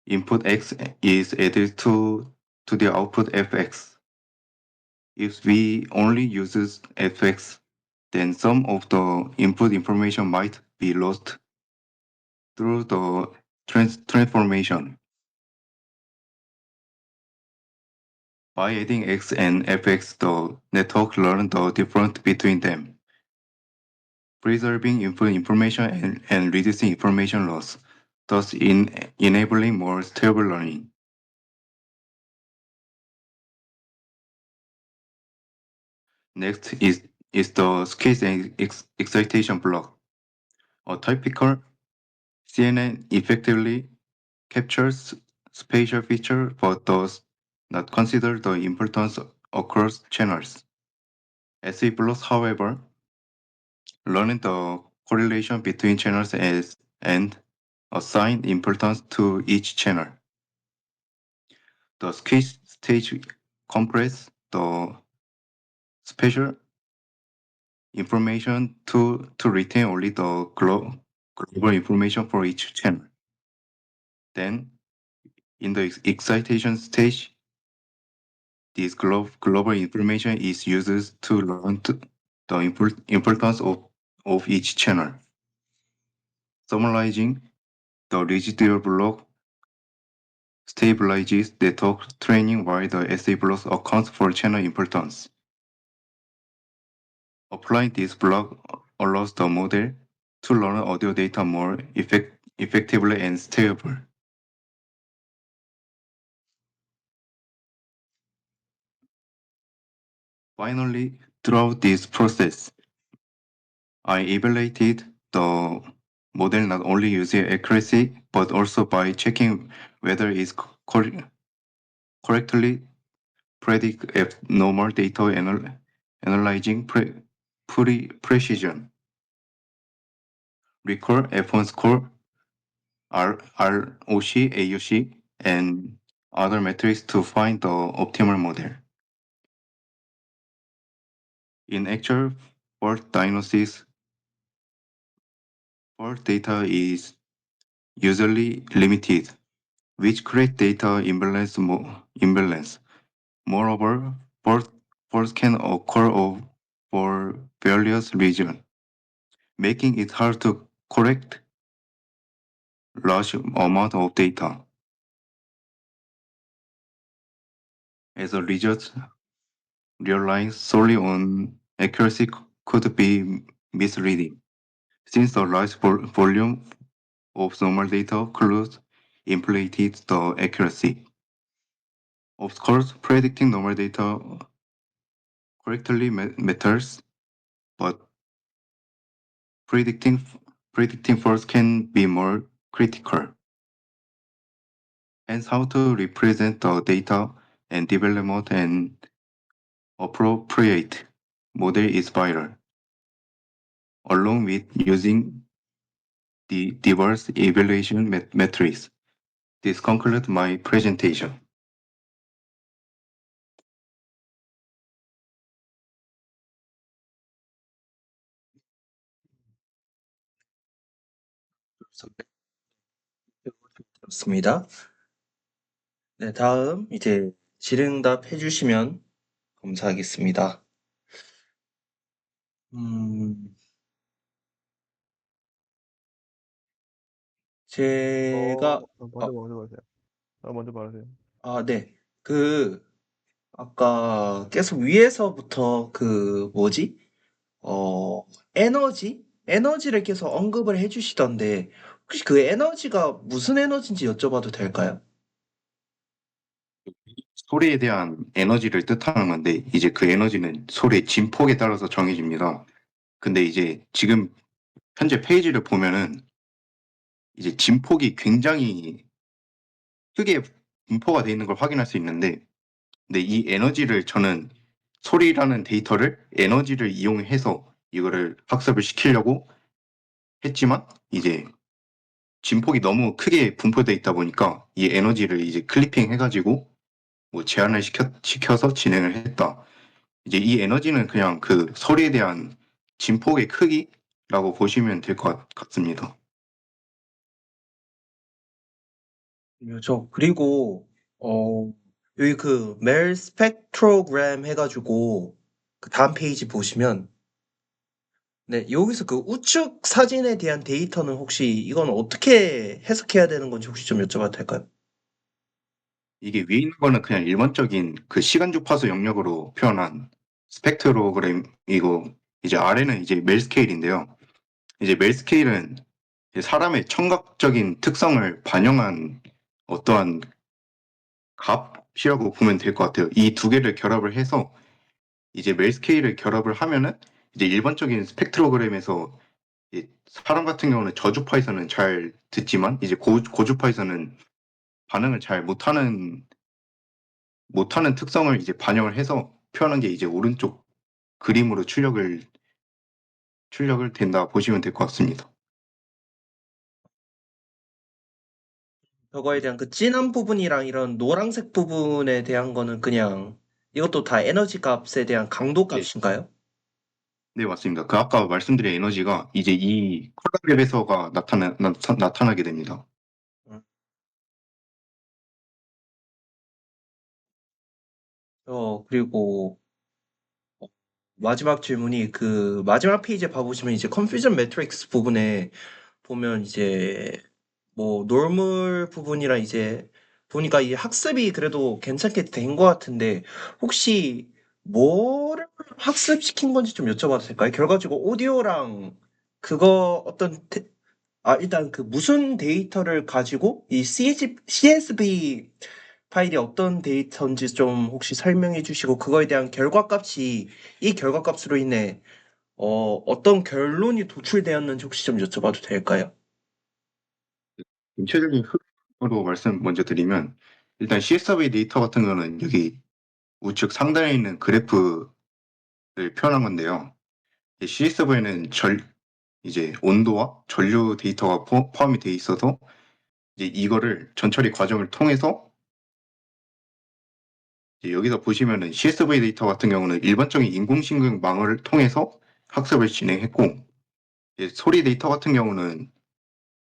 input x is added to the output fx. If we only use fx, then some of the input information might be lost through the transformation. By adding x and fx, the network learns the difference between them, preserving input information and reducing information loss. thus enabling more stable learning. Next is the squeeze and excitation block. A typical CNN effectively captures spatial feature but does not consider the importance across channels. SA blocks, however, learn the correlation between channels and assign importance to each channel. The squeeze stage compress the spatial information to retain only the global information for each channel. Then, in the excitation stage, this global information is used to learn the importance of each channel. Summarizing, the residual block stabilizes network training while the SA block accounts for channel importance. Applying this block allows the model to learn audio data more effectively and stable. Finally, throughout this process, I evaluated the model not only using accuracy, but also by checking whether it's correctly predict abnormal data analyzing precision. Recall F1 score, ROC, AUC, and other metrics to find the optimal model. In actual fault diagnosis, fault data is usually limited, which creates data imbalance. Moreover, faults can occur for various reasons, making it hard to correct large amount of data. As a result, relying solely on accuracy could be misleading, since the large volume of normal data could inflated the accuracy. Of course, predicting normal data correctly matters, but predicting faults can be more critical. Hence, how to represent the data and develop an appropriate model is vital, along with using the diverse evaluation metrics. This concludes my presentation. 그렇습니다. 네, 다음 이제 질의응답 해주시면 감사하겠습니다. 제가 먼저 말하세요. 먼저 말하세요. 네. 아까 계속 위에서부터 에너지를 계속 언급을 해주시던데, 혹시 그 에너지가 무슨 에너지인지 여쭤봐도 될까요? 소리에 대한 에너지를 뜻하는 건데, 이제 그 에너지는 소리의 진폭에 따라서 정해집니다. 근데 이제 지금 현재 페이지를 보면은 이제 진폭이 굉장히 크게 분포가 되어 있는 걸 확인할 수 있는데, 근데 이 에너지를 저는 소리라는 데이터를 에너지를 이용해서 이거를 학습을 시키려고 했지만, 이제 진폭이 너무 크게 분포되어 있다 보니까 이 에너지를 이제 클리핑 해가지고 뭐 제한을 시켜서 진행을 했다. 이제 이 에너지는 그냥 그 소리에 대한 진폭의 크기라고 보시면 될 것 같습니다. 그리고 여기 멜 스펙트로그램 해가지고 그 다음 페이지 보시면, 네, 여기서 그 우측 사진에 대한 데이터는 혹시 이건 어떻게 해석해야 되는 건지 혹시 좀 여쭤봐도 될까요? 이게 위에 있는 거는 그냥 일반적인 그 시간 주파수 영역으로 표현한 스펙트로그램이고, 이제 아래는 이제 멜 스케일인데요. 이제 멜 스케일은 사람의 청각적인 특성을 반영한 어떠한 값이라고 보면 될 것 같아요. 이 두 개를 결합을 해서 이제 멜 스케일을 결합을 하면은 이제 일반적인 스펙트로그램에서 사람 같은 경우는 저주파에서는 잘 듣지만 이제 고주파에서는 반응을 잘 못하는 특성을 이제 반영을 해서 표현한 게 이제 오른쪽 그림으로 출력을 된다 보시면 될 것 같습니다. 저거에 대한 그 진한 부분이랑 이런 노란색 부분에 대한 거는 그냥 이것도 다 에너지 값에 대한 강도 네, 값인가요? 네, 맞습니다. 그 아까 말씀드린 에너지가 이제 이 콜라랩에서가 나타나게 됩니다. 음. 그리고 마지막 질문이 그 마지막 페이지에 봐보시면 이제 컨퓨전 매트릭스 부분에 보면 이제 뭐 놀물 부분이랑 이제 보니까 이 학습이 그래도 괜찮게 된 것 같은데 혹시 뭐를 학습시킨 건지 좀 여쭤봐도 될까요? 결과적으로 오디오랑 그거 일단 그 무슨 데이터를 가지고 이 CSV 파일이 어떤 데이터인지 좀 혹시 설명해 주시고 그거에 대한 결과값이 이 결과값으로 인해 어떤 결론이 도출되었는지 혹시 좀 여쭤봐도 될까요? 전체적인 흐름으로 말씀 먼저 드리면 일단 CSV 데이터 같은 거는 여기 우측 상단에 있는 그래프를 표현한 건데요. CSV에는 이제 온도와 전류 데이터가 포함이 돼 있어서 이제 이거를 전처리 과정을 통해서 이제 여기서 보시면은 CSV 데이터 같은 경우는 일반적인 인공지능망을 통해서 학습을 진행했고 이제 소리 데이터 같은 경우는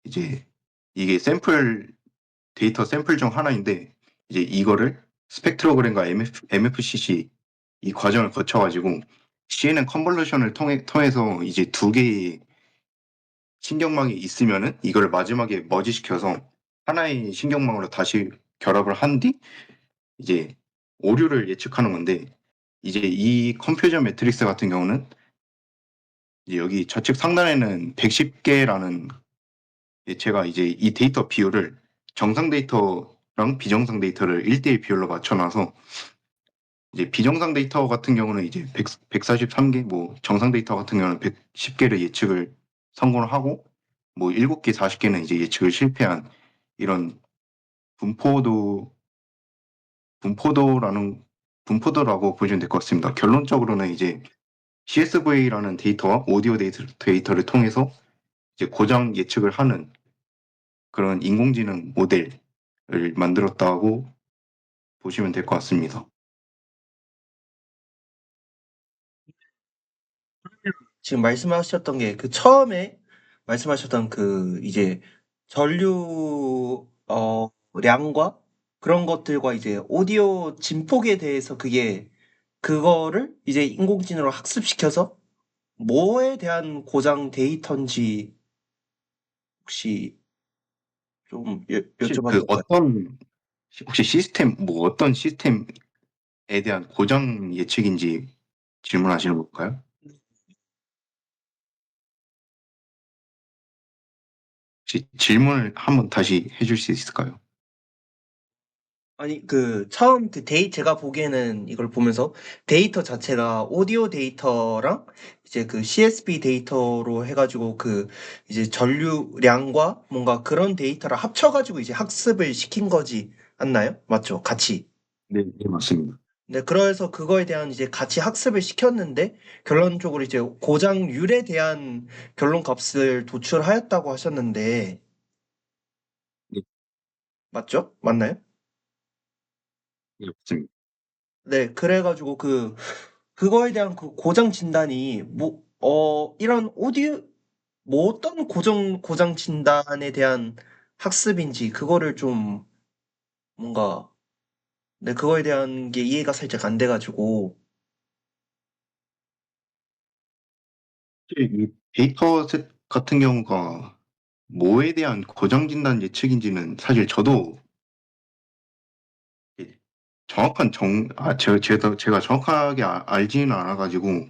이제 이게 데이터 샘플 중 하나인데 이제 이거를 스펙트로그램과 MFCC 이 과정을 거쳐가지고 CNN 컨볼루션을 통해서 이제 두 개의 신경망이 있으면은 이걸 마지막에 머지시켜서 하나의 신경망으로 다시 결합을 한 뒤 이제 오류를 예측하는 건데 이제 이 컴퓨전 매트릭스 같은 경우는 이제 여기 좌측 상단에는 110개라는 제가 이제 이 데이터 비율을 정상 데이터랑 비정상 데이터를 1대1 비율로 맞춰놔서 이제 비정상 데이터 같은 경우는 이제 143개, 뭐 정상 데이터 같은 경우는 110개를 예측을 성공을 하고 뭐 7개, 40개는 이제 예측을 실패한 이런 분포도 분포도라는 분포도라고 보시면 될 것 같습니다. 결론적으로는 이제 CSV라는 데이터와 오디오 데이터를 통해서 이제 고장 예측을 하는 그런 인공지능 모델을 만들었다고 보시면 될 것 같습니다. 지금 말씀하셨던 게 그 처음에 말씀하셨던 그 이제 전류 량과 그런 것들과 이제 오디오 진폭에 대해서 그거를 이제 인공지능으로 학습시켜서 뭐에 대한 고장 데이터인지 혹시 좀 혹시 여쭤봐도 될까요? 혹시 뭐 어떤 시스템에 대한 고장 예측인지 질문하시는 걸까요? 혹시 질문을 한번 다시 해줄 수 있을까요? 아니 그 처음 제가 보기에는 이걸 보면서 데이터 자체가 오디오 데이터랑 이제 그 CSV 데이터로 해가지고 그 이제 전류량과 뭔가 그런 데이터를 합쳐가지고 이제 학습을 시킨 거지 않나요? 맞죠? 같이. 네, 네, 맞습니다. 네, 그래서 그거에 대한 이제 같이 학습을 시켰는데 결론적으로 이제 고장률에 대한 결론 값을 도출하였다고 하셨는데 네, 맞죠? 맞나요? 네, 맞습니다. 네, 그래가지고 그거에 대한 그 고장 진단이 이런 뭐 어떤 고장 진단에 대한 학습인지 그거를 좀 뭔가 네, 그거에 대한 게 이해가 살짝 안 돼가지고 이 데이터셋 같은 경우가 뭐에 대한 고장 진단 예측인지는 사실 저도 정확한 제가 정확하게 알지는 않아가지고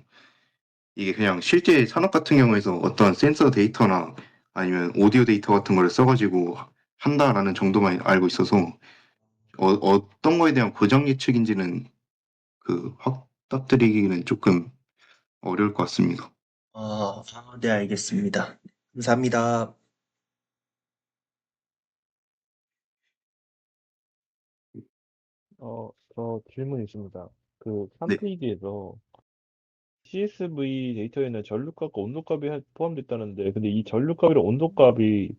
이게 그냥 실제 산업 같은 경우에서 어떤 센서 데이터나 아니면 오디오 데이터 같은 거를 써가지고 한다라는 정도만 알고 있어서 어떤 거에 대한 고정 예측인지는 확답드리기는 조금 어려울 것 같습니다. 네, 알겠습니다. 감사합니다. 저 질문 있습니다. 그 네. 3페이지에서 CSV 데이터에는 전류값과 온도값이 포함됐다는데, 근데 이 전류값이랑 온도값이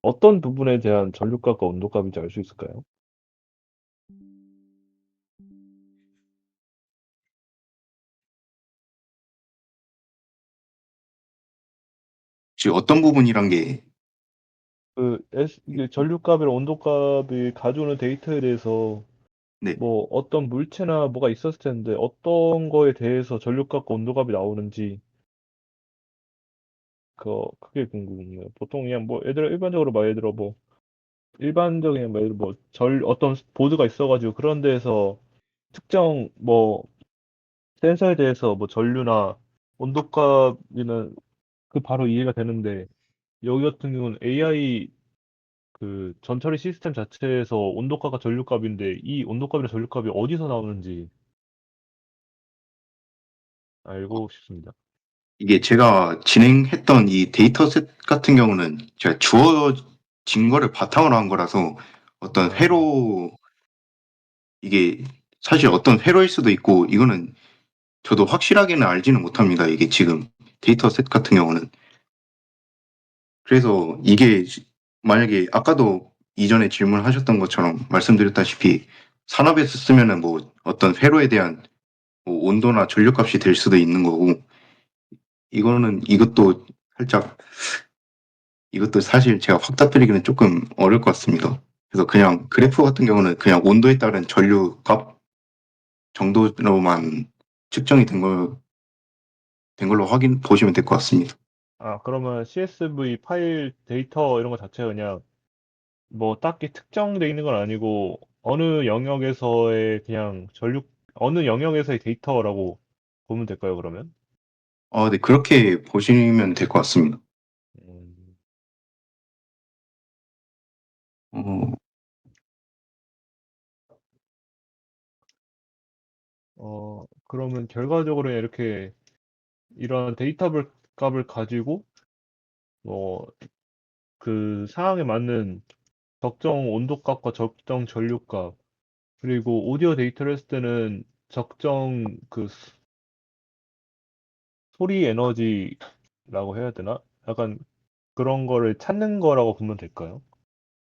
어떤 부분에 대한 전류값과 온도값인지 알 수 있을까요? 혹시 어떤 부분이란 게 이게 전류값이랑 온도값이 가져오는 데이터에 대해서 네. 뭐 어떤 물체나 뭐가 있었을 텐데 어떤 거에 대해서 전류값과 온도값이 나오는지 그게 궁금해요. 보통 그냥 뭐 일반적으로 막 예를 들어 뭐 일반적인 뭐 예를 들어 어떤 보드가 있어가지고 그런 데에서 특정 뭐 센서에 대해서 뭐 전류나 온도값이나 그 바로 이해가 되는데, 여기 같은 경우는 AI 그 전처리 시스템 자체에서 온도값과 전류값인데 이 온도값이나 전류값이 어디서 나오는지 알고 싶습니다. 이게 제가 진행했던 이 데이터셋 같은 경우는 제가 주어진 거를 바탕으로 한 거라서 어떤 아, 회로 이게 사실 어떤 회로일 수도 있고 이거는 저도 확실하게는 알지는 못합니다. 이게 지금 데이터셋 같은 경우는. 그래서 이게 만약에 아까도 이전에 질문하셨던 것처럼 말씀드렸다시피 산업에서 쓰면은 뭐 어떤 회로에 대한 뭐 온도나 전류값이 될 수도 있는 거고 이것도 살짝 이것도 사실 제가 확답드리기는 조금 어려울 것 같습니다. 그래서 그냥 그래프 같은 경우는 그냥 온도에 따른 전류값 정도로만 측정이 된 걸로 보시면 될 것 같습니다. 그러면 CSV 파일 데이터 이런 거 자체가 그냥 뭐 딱히 특정돼 있는 건 아니고 어느 영역에서의 데이터라고 보면 될까요, 그러면? 네, 그렇게 보시면 될 것 같습니다. 음, 어, 그러면 결과적으로 이렇게 이런 데이터 값을 가지고 뭐 그 상황에 맞는 적정 온도값과 적정 전류값, 그리고 오디오 데이터를 했을 때는 적정 소리 에너지라고 해야 되나? 약간 그런 거를 찾는 거라고 보면 될까요?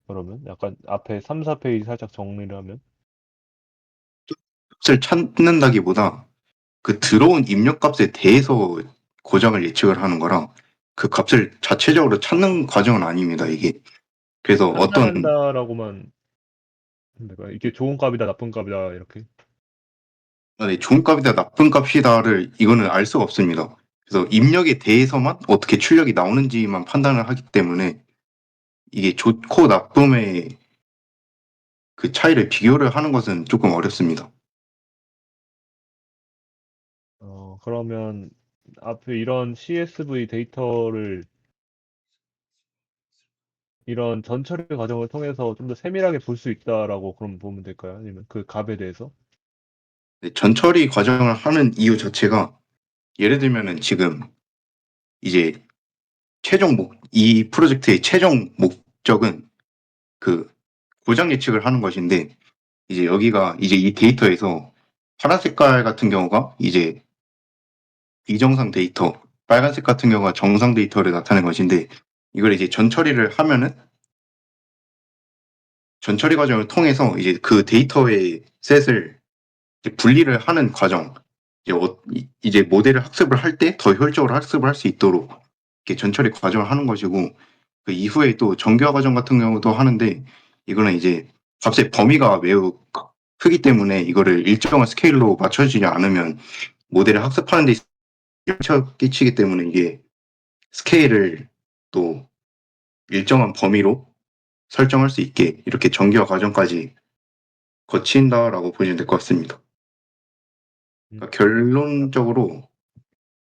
그러면 약간 앞에 3, 4페이지 살짝 정리를 하면. 값을 찾는다기보다 그 들어온 입력값에 대해서 고정을 예측을 하는 거라 그 값을 자체적으로 찾는 과정은 아닙니다, 이게. 그래서 판단한다라고만 하면 될까요? 이게 좋은 값이다, 나쁜 값이다, 이렇게. 네, 좋은 값이다, 나쁜 값이다를 이거는 알 수가 없습니다. 그래서 입력에 대해서만 어떻게 출력이 나오는지만 판단을 하기 때문에 이게 좋고 나쁨의 그 차이를 비교를 하는 것은 조금 어렵습니다. 그러면 앞에 이런 CSV 데이터를 이런 전처리 과정을 통해서 좀 더 세밀하게 볼 수 있다라고 그럼 보면 될까요? 아니면 그 값에 대해서? 네, 전처리 과정을 하는 이유 자체가 예를 들면은 지금 이제 이 프로젝트의 최종 목적은 그 고장 예측을 하는 것인데 이제 여기가 이제 이 데이터에서 파란 색깔 같은 경우가 이제 비정상 데이터, 빨간색 같은 경우가 정상 데이터를 나타낸 것인데 이걸 이제 전처리를 하면은 전처리 과정을 통해서 이제 그 데이터의 셋을 이제 분리를 하는 과정, 이제 모델을 학습을 할 때 더 효율적으로 학습을 할 수 있도록 이렇게 전처리 과정을 하는 것이고 그 이후에 또 정교화 과정 같은 경우도 하는데 이거는 이제 값의 범위가 매우 크기 때문에 이거를 일정한 스케일로 맞춰지지 않으면 모델을 학습하는 데 영향을 끼치기 때문에 이게 스케일을 또 일정한 범위로 설정할 수 있게 이렇게 정교화 과정까지 거친다라고 보시면 될 것 같습니다. 그러니까 결론적으로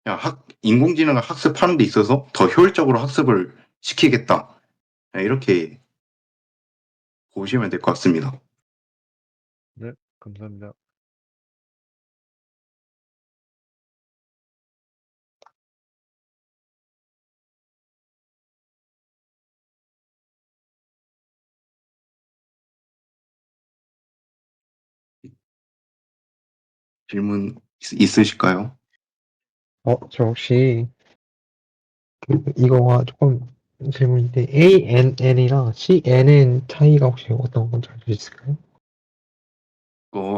그냥 인공지능을 학습하는 데 있어서 더 효율적으로 학습을 시키겠다. 이렇게 보시면 될 것 같습니다. 네, 감사합니다. 질문 있으실까요? 저 혹시 이거와 조금 질문인데 ANN이랑 CNN 차이가 혹시 어떤 건지 알 수 있을까요?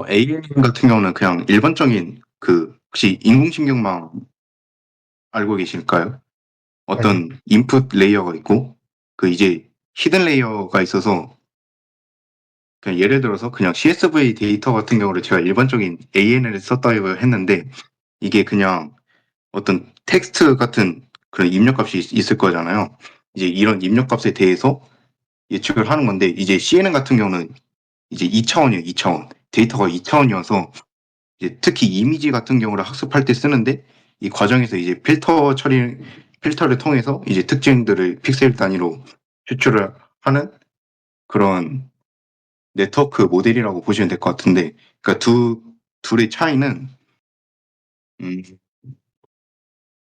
AN 같은 경우는 그냥 일반적인 혹시 인공신경망 알고 계실까요? 아니요. 어떤 인풋 레이어가 있고 이제 히든 레이어가 있어서 그냥 예를 들어서 그냥 CSV 데이터 같은 경우를 제가 일반적인 AN을 썼다고 했는데 이게 그냥 어떤 텍스트 같은 그런 입력값이 있을 거잖아요. 이제 이런 입력값에 대해서 예측을 하는 건데 이제 CNN 같은 경우는 이제 2차원이에요. 2차원. 데이터가 2차원이어서 이제 특히 이미지 같은 경우를 학습할 때 쓰는데 이 과정에서 이제 필터를 통해서 이제 특징들을 픽셀 단위로 추출을 하는 그런 네트워크 모델이라고 보시면 될 것 같은데, 그러니까 둘의 차이는 음,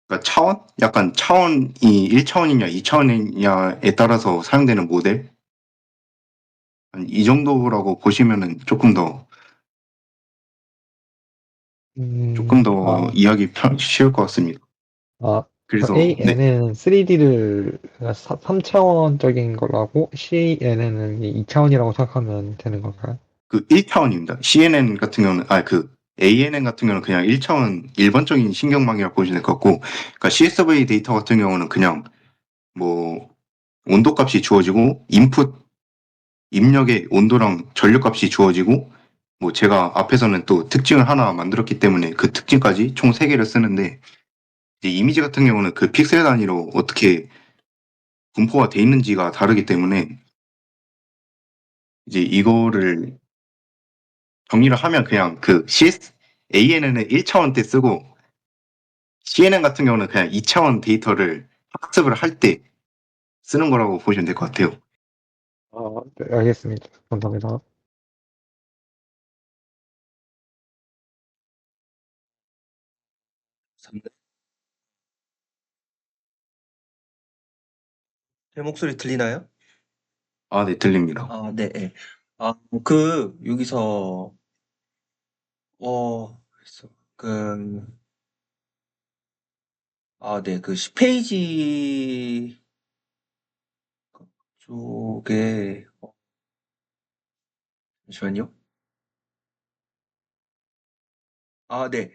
그러니까 약간 차원이 1차원이냐 2차원이냐에 따라서 사용되는 모델 이 정도라고 보시면은 조금 더 아, 이해하기 쉬울 것 같습니다. 아, 그래서 네, AN은 3D를 3차원적인 거라고 CNN은 2차원이라고 생각하면 되는 건가요? 1차원입니다. CNN 같은 경우는 ANN 같은 경우는 그냥 1차원 일반적인 신경망이라고 보시면 될 것 같고, 그러니까 CSV 데이터 같은 경우는 그냥 뭐 온도값이 주어지고 입력의 온도랑 전류값이 주어지고 뭐 제가 앞에서는 또 특징을 하나 만들었기 때문에 그 특징까지 총 3개를 쓰는데 이제 이미지 같은 경우는 그 픽셀 단위로 어떻게 분포가 돼 있는지가 다르기 때문에 이제 이거를 정리를 하면 그냥 ANN은 1차원 때 쓰고 CNN 같은 경우는 그냥 2차원 데이터를 학습을 할 때 쓰는 거라고 보시면 될 것 같아요. 네, 알겠습니다. 감사합니다. 제 목소리 들리나요? 아, 네, 들립니다. 아, 네, 네. 여기서, 그래서, 네, 10페이지 쪽에, 잠시만요. 네.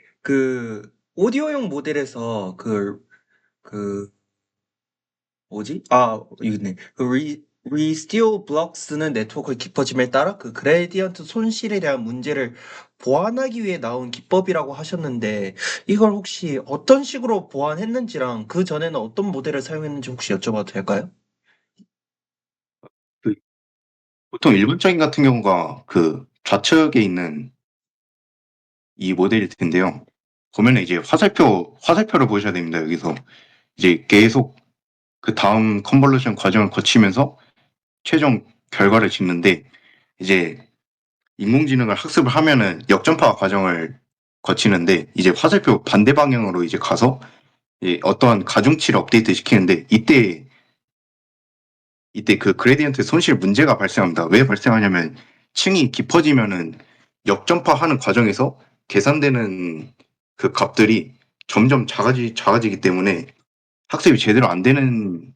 오디오용 모델에서 그, 뭐지? 여기 있네. 리스티오 블록스는 네트워크의 깊어짐에 따라 그 그레디언트 손실에 대한 문제를 보완하기 위해 나온 기법이라고 하셨는데, 이걸 혹시 어떤 식으로 보완했는지랑 그 전에는 어떤 모델을 사용했는지 혹시 여쭤봐도 될까요? 그 보통 일반적인 같은 경우가 좌측에 있는 이 모델일 텐데요. 보면은 이제 화살표를 보셔야 됩니다. 여기서 이제 계속 그 다음 컨볼루션 과정을 거치면서 최종 결과를 짓는데 이제 인공지능을 학습을 하면은 역전파 과정을 거치는데 이제 화살표 반대 방향으로 이제 가서 어떠한 가중치를 업데이트 시키는데 이때 그 그레디언트 손실 문제가 발생합니다. 왜 발생하냐면 층이 깊어지면은 역전파하는 과정에서 계산되는 그 값들이 점점 작아지기 때문에 학습이 제대로 안 되는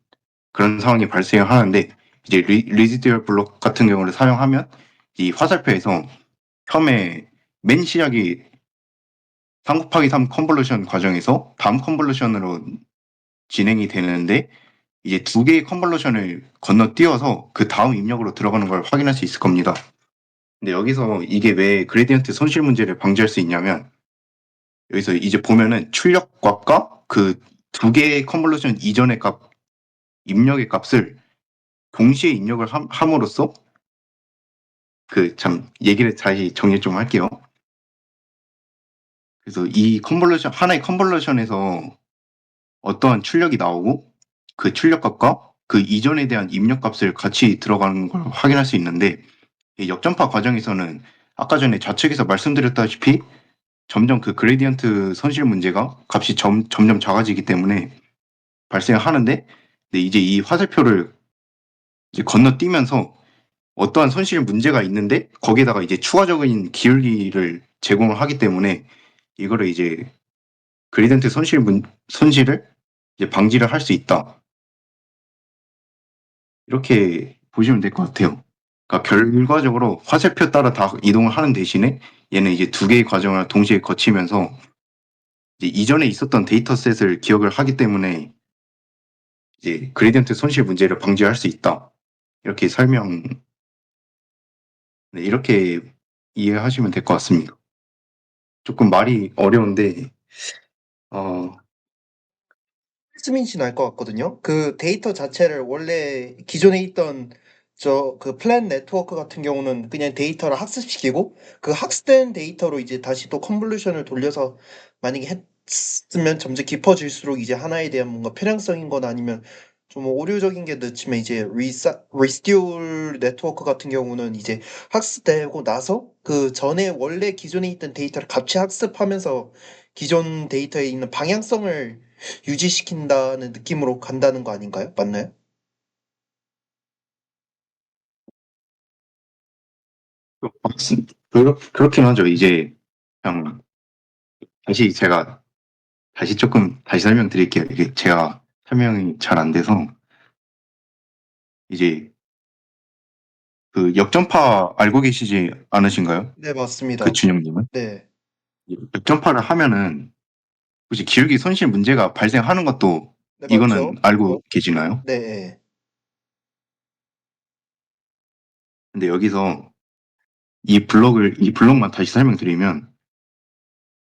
그런 상황이 발생하는데 이제 리지듀얼 블록 같은 경우를 사용하면 이 화살표에서 처음에 맨 시작이 3 곱하기 3 컨볼루션 과정에서 다음 컨볼루션으로 진행이 되는데 이제 2개의 컨볼루션을 건너뛰어서 그 다음 입력으로 들어가는 걸 확인할 수 있을 겁니다. 근데 여기서 이게 왜 그레디언트 손실 문제를 방지할 수 있냐면 여기서 이제 보면은 출력값과 그 2개의 컨볼루션 이전의 입력의 값을 동시에 입력을 함으로써 얘기를 다시 정리 좀 할게요. 그래서 하나의 컨볼루션에서 어떠한 출력이 나오고 그 출력값과 그 이전에 대한 입력값을 같이 들어가는 걸 확인할 수 있는데 이 역전파 과정에서는 아까 전에 좌측에서 말씀드렸다시피 점점 그 그레디언트 손실 문제가 값이 점점 작아지기 때문에 발생하는데 근데 이제 이 화살표를 이제 건너뛰면서 어떠한 손실 문제가 있는데 거기에다가 이제 추가적인 기울기를 제공을 하기 때문에 이거를 이제 그레디언트 손실을 이제 방지를 할 수 있다. 이렇게 보시면 될 것 같아요. 그러니까 결과적으로 화살표 따라 다 이동을 하는 대신에 얘는 이제 두 개의 과정을 동시에 거치면서 이제 이전에 있었던 데이터셋을 기억을 하기 때문에 이제 그레디언트 손실 문제를 방지할 수 있다. 이렇게 네, 이렇게 이해하시면 될 것 같습니다. 조금 말이 어려운데 말씀이신 알 것 같거든요. 그 데이터 자체를 원래 기존에 있던 그 플랜 네트워크 같은 경우는 그냥 데이터를 학습시키고 그 학습된 데이터로 이제 다시 또 컨볼루션을 돌려서 만약에 했으면 점점 깊어질수록 이제 하나에 대한 뭔가 편향성인 건 아니면 좀 오류적인 게 늦지만 이제 리스듀얼 네트워크 같은 경우는 이제 학습되고 나서 그 전에 원래 기존에 있던 데이터를 같이 학습하면서 기존 데이터에 있는 방향성을 유지시킨다는 느낌으로 간다는 거 아닌가요? 맞나요? 그렇긴 하죠. 이제 그냥 제가 다시 설명드릴게요. 이게 제가 설명이 잘 안 돼서 이제 그 역전파 알고 계시지 않으신가요? 네, 그 맞습니다. 준영님은? 네. 역전파를 하면은 혹시 기울기 손실 문제가 발생하는 것도 네, 이거는 맞죠. 알고 계시나요? 네. 근데 여기서 이 블록만 다시 설명드리면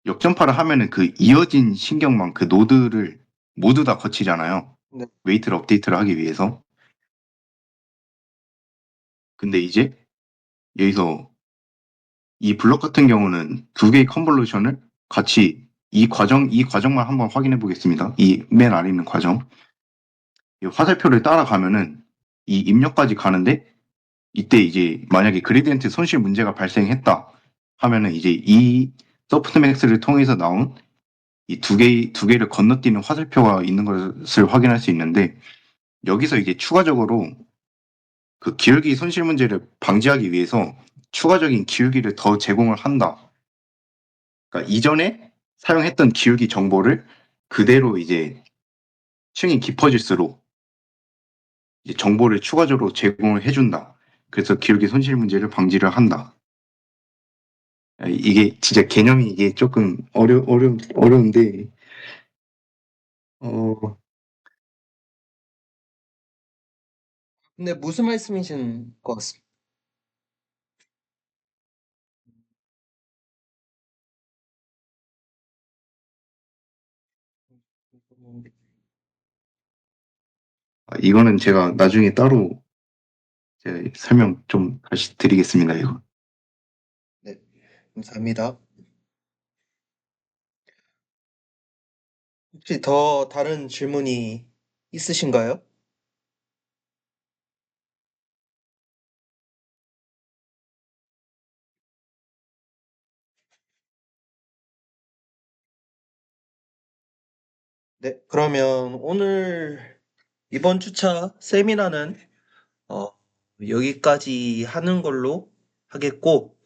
역전파를 하면은 그 이어진 신경망 그 노드를 모두 다 거치잖아요. 네. 웨이트를 업데이트를 하기 위해서. 근데 이제 여기서 이 블록 같은 경우는 두 개의 컨볼루션을 같이 이 과정만 한번 확인해 보겠습니다. 이 맨 아래 있는 과정. 이 화살표를 따라가면은 이 입력까지 가는데 이때 이제 만약에 그레디언트 손실 문제가 발생했다 하면은 이제 이 소프트맥스를 통해서 나온 이 두 개를 건너뛰는 화살표가 있는 것을 확인할 수 있는데 여기서 이제 추가적으로 그 기울기 손실 문제를 방지하기 위해서 추가적인 기울기를 더 제공을 한다. 그러니까 이전에 사용했던 기울기 정보를 그대로 이제 층이 깊어질수록 이제 정보를 추가적으로 제공을 해준다. 그래서 기울기 손실 문제를 방지를 한다. 이게 진짜 개념이 이게 조금 어려운데, 어, 근데 무슨 말씀이신 것 같습니다. 이거는 제가 나중에 따로 제가 설명 좀 다시 드리겠습니다. 이거. 네, 감사합니다. 혹시 더 다른 질문이 있으신가요? 네, 그러면 오늘 이번 주차 세미나는 어, 여기까지 하는 걸로 하겠고,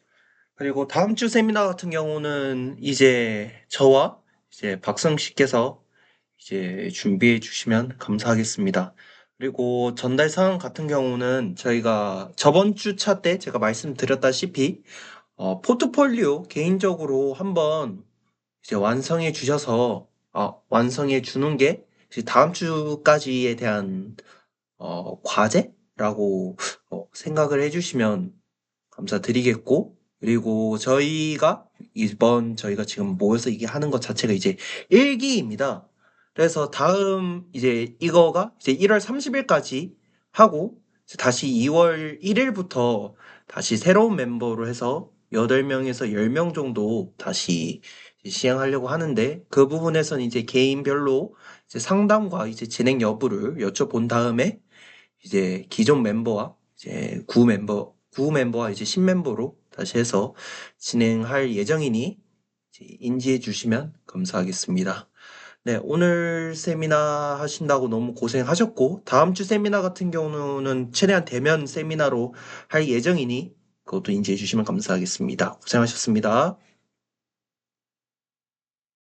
그리고 다음 주 세미나 같은 경우는 이제 저와 이제 박성 씨께서 이제 준비해 주시면 감사하겠습니다. 그리고 전달 사항 같은 경우는 저희가 저번 주차 때 제가 말씀드렸다시피 포트폴리오 개인적으로 한번 이제 완성해 주셔서 완성해 주는 게 이제 다음 주까지에 대한 과제라고 생각을 해주시면 감사드리겠고, 그리고 저희가 지금 모여서 이게 하는 것 자체가 이제 일기입니다. 그래서 다음 이제 이거가 이제 1월 30일까지 하고, 이제 다시 2월 1일부터 다시 새로운 멤버로 해서 8명에서 10명 정도 다시 이제 시행하려고 하는데, 그 부분에서는 이제 개인별로 이제 상담과 이제 진행 여부를 여쭤본 다음에 이제 기존 멤버와 이제 구 멤버와 이제 신멤버로 다시 해서 진행할 예정이니 이제 인지해 주시면 감사하겠습니다. 네, 오늘 세미나 하신다고 너무 고생하셨고, 다음 주 세미나 같은 경우는 최대한 대면 세미나로 할 예정이니, 그것도 인지해 주시면 감사하겠습니다. 고생하셨습니다.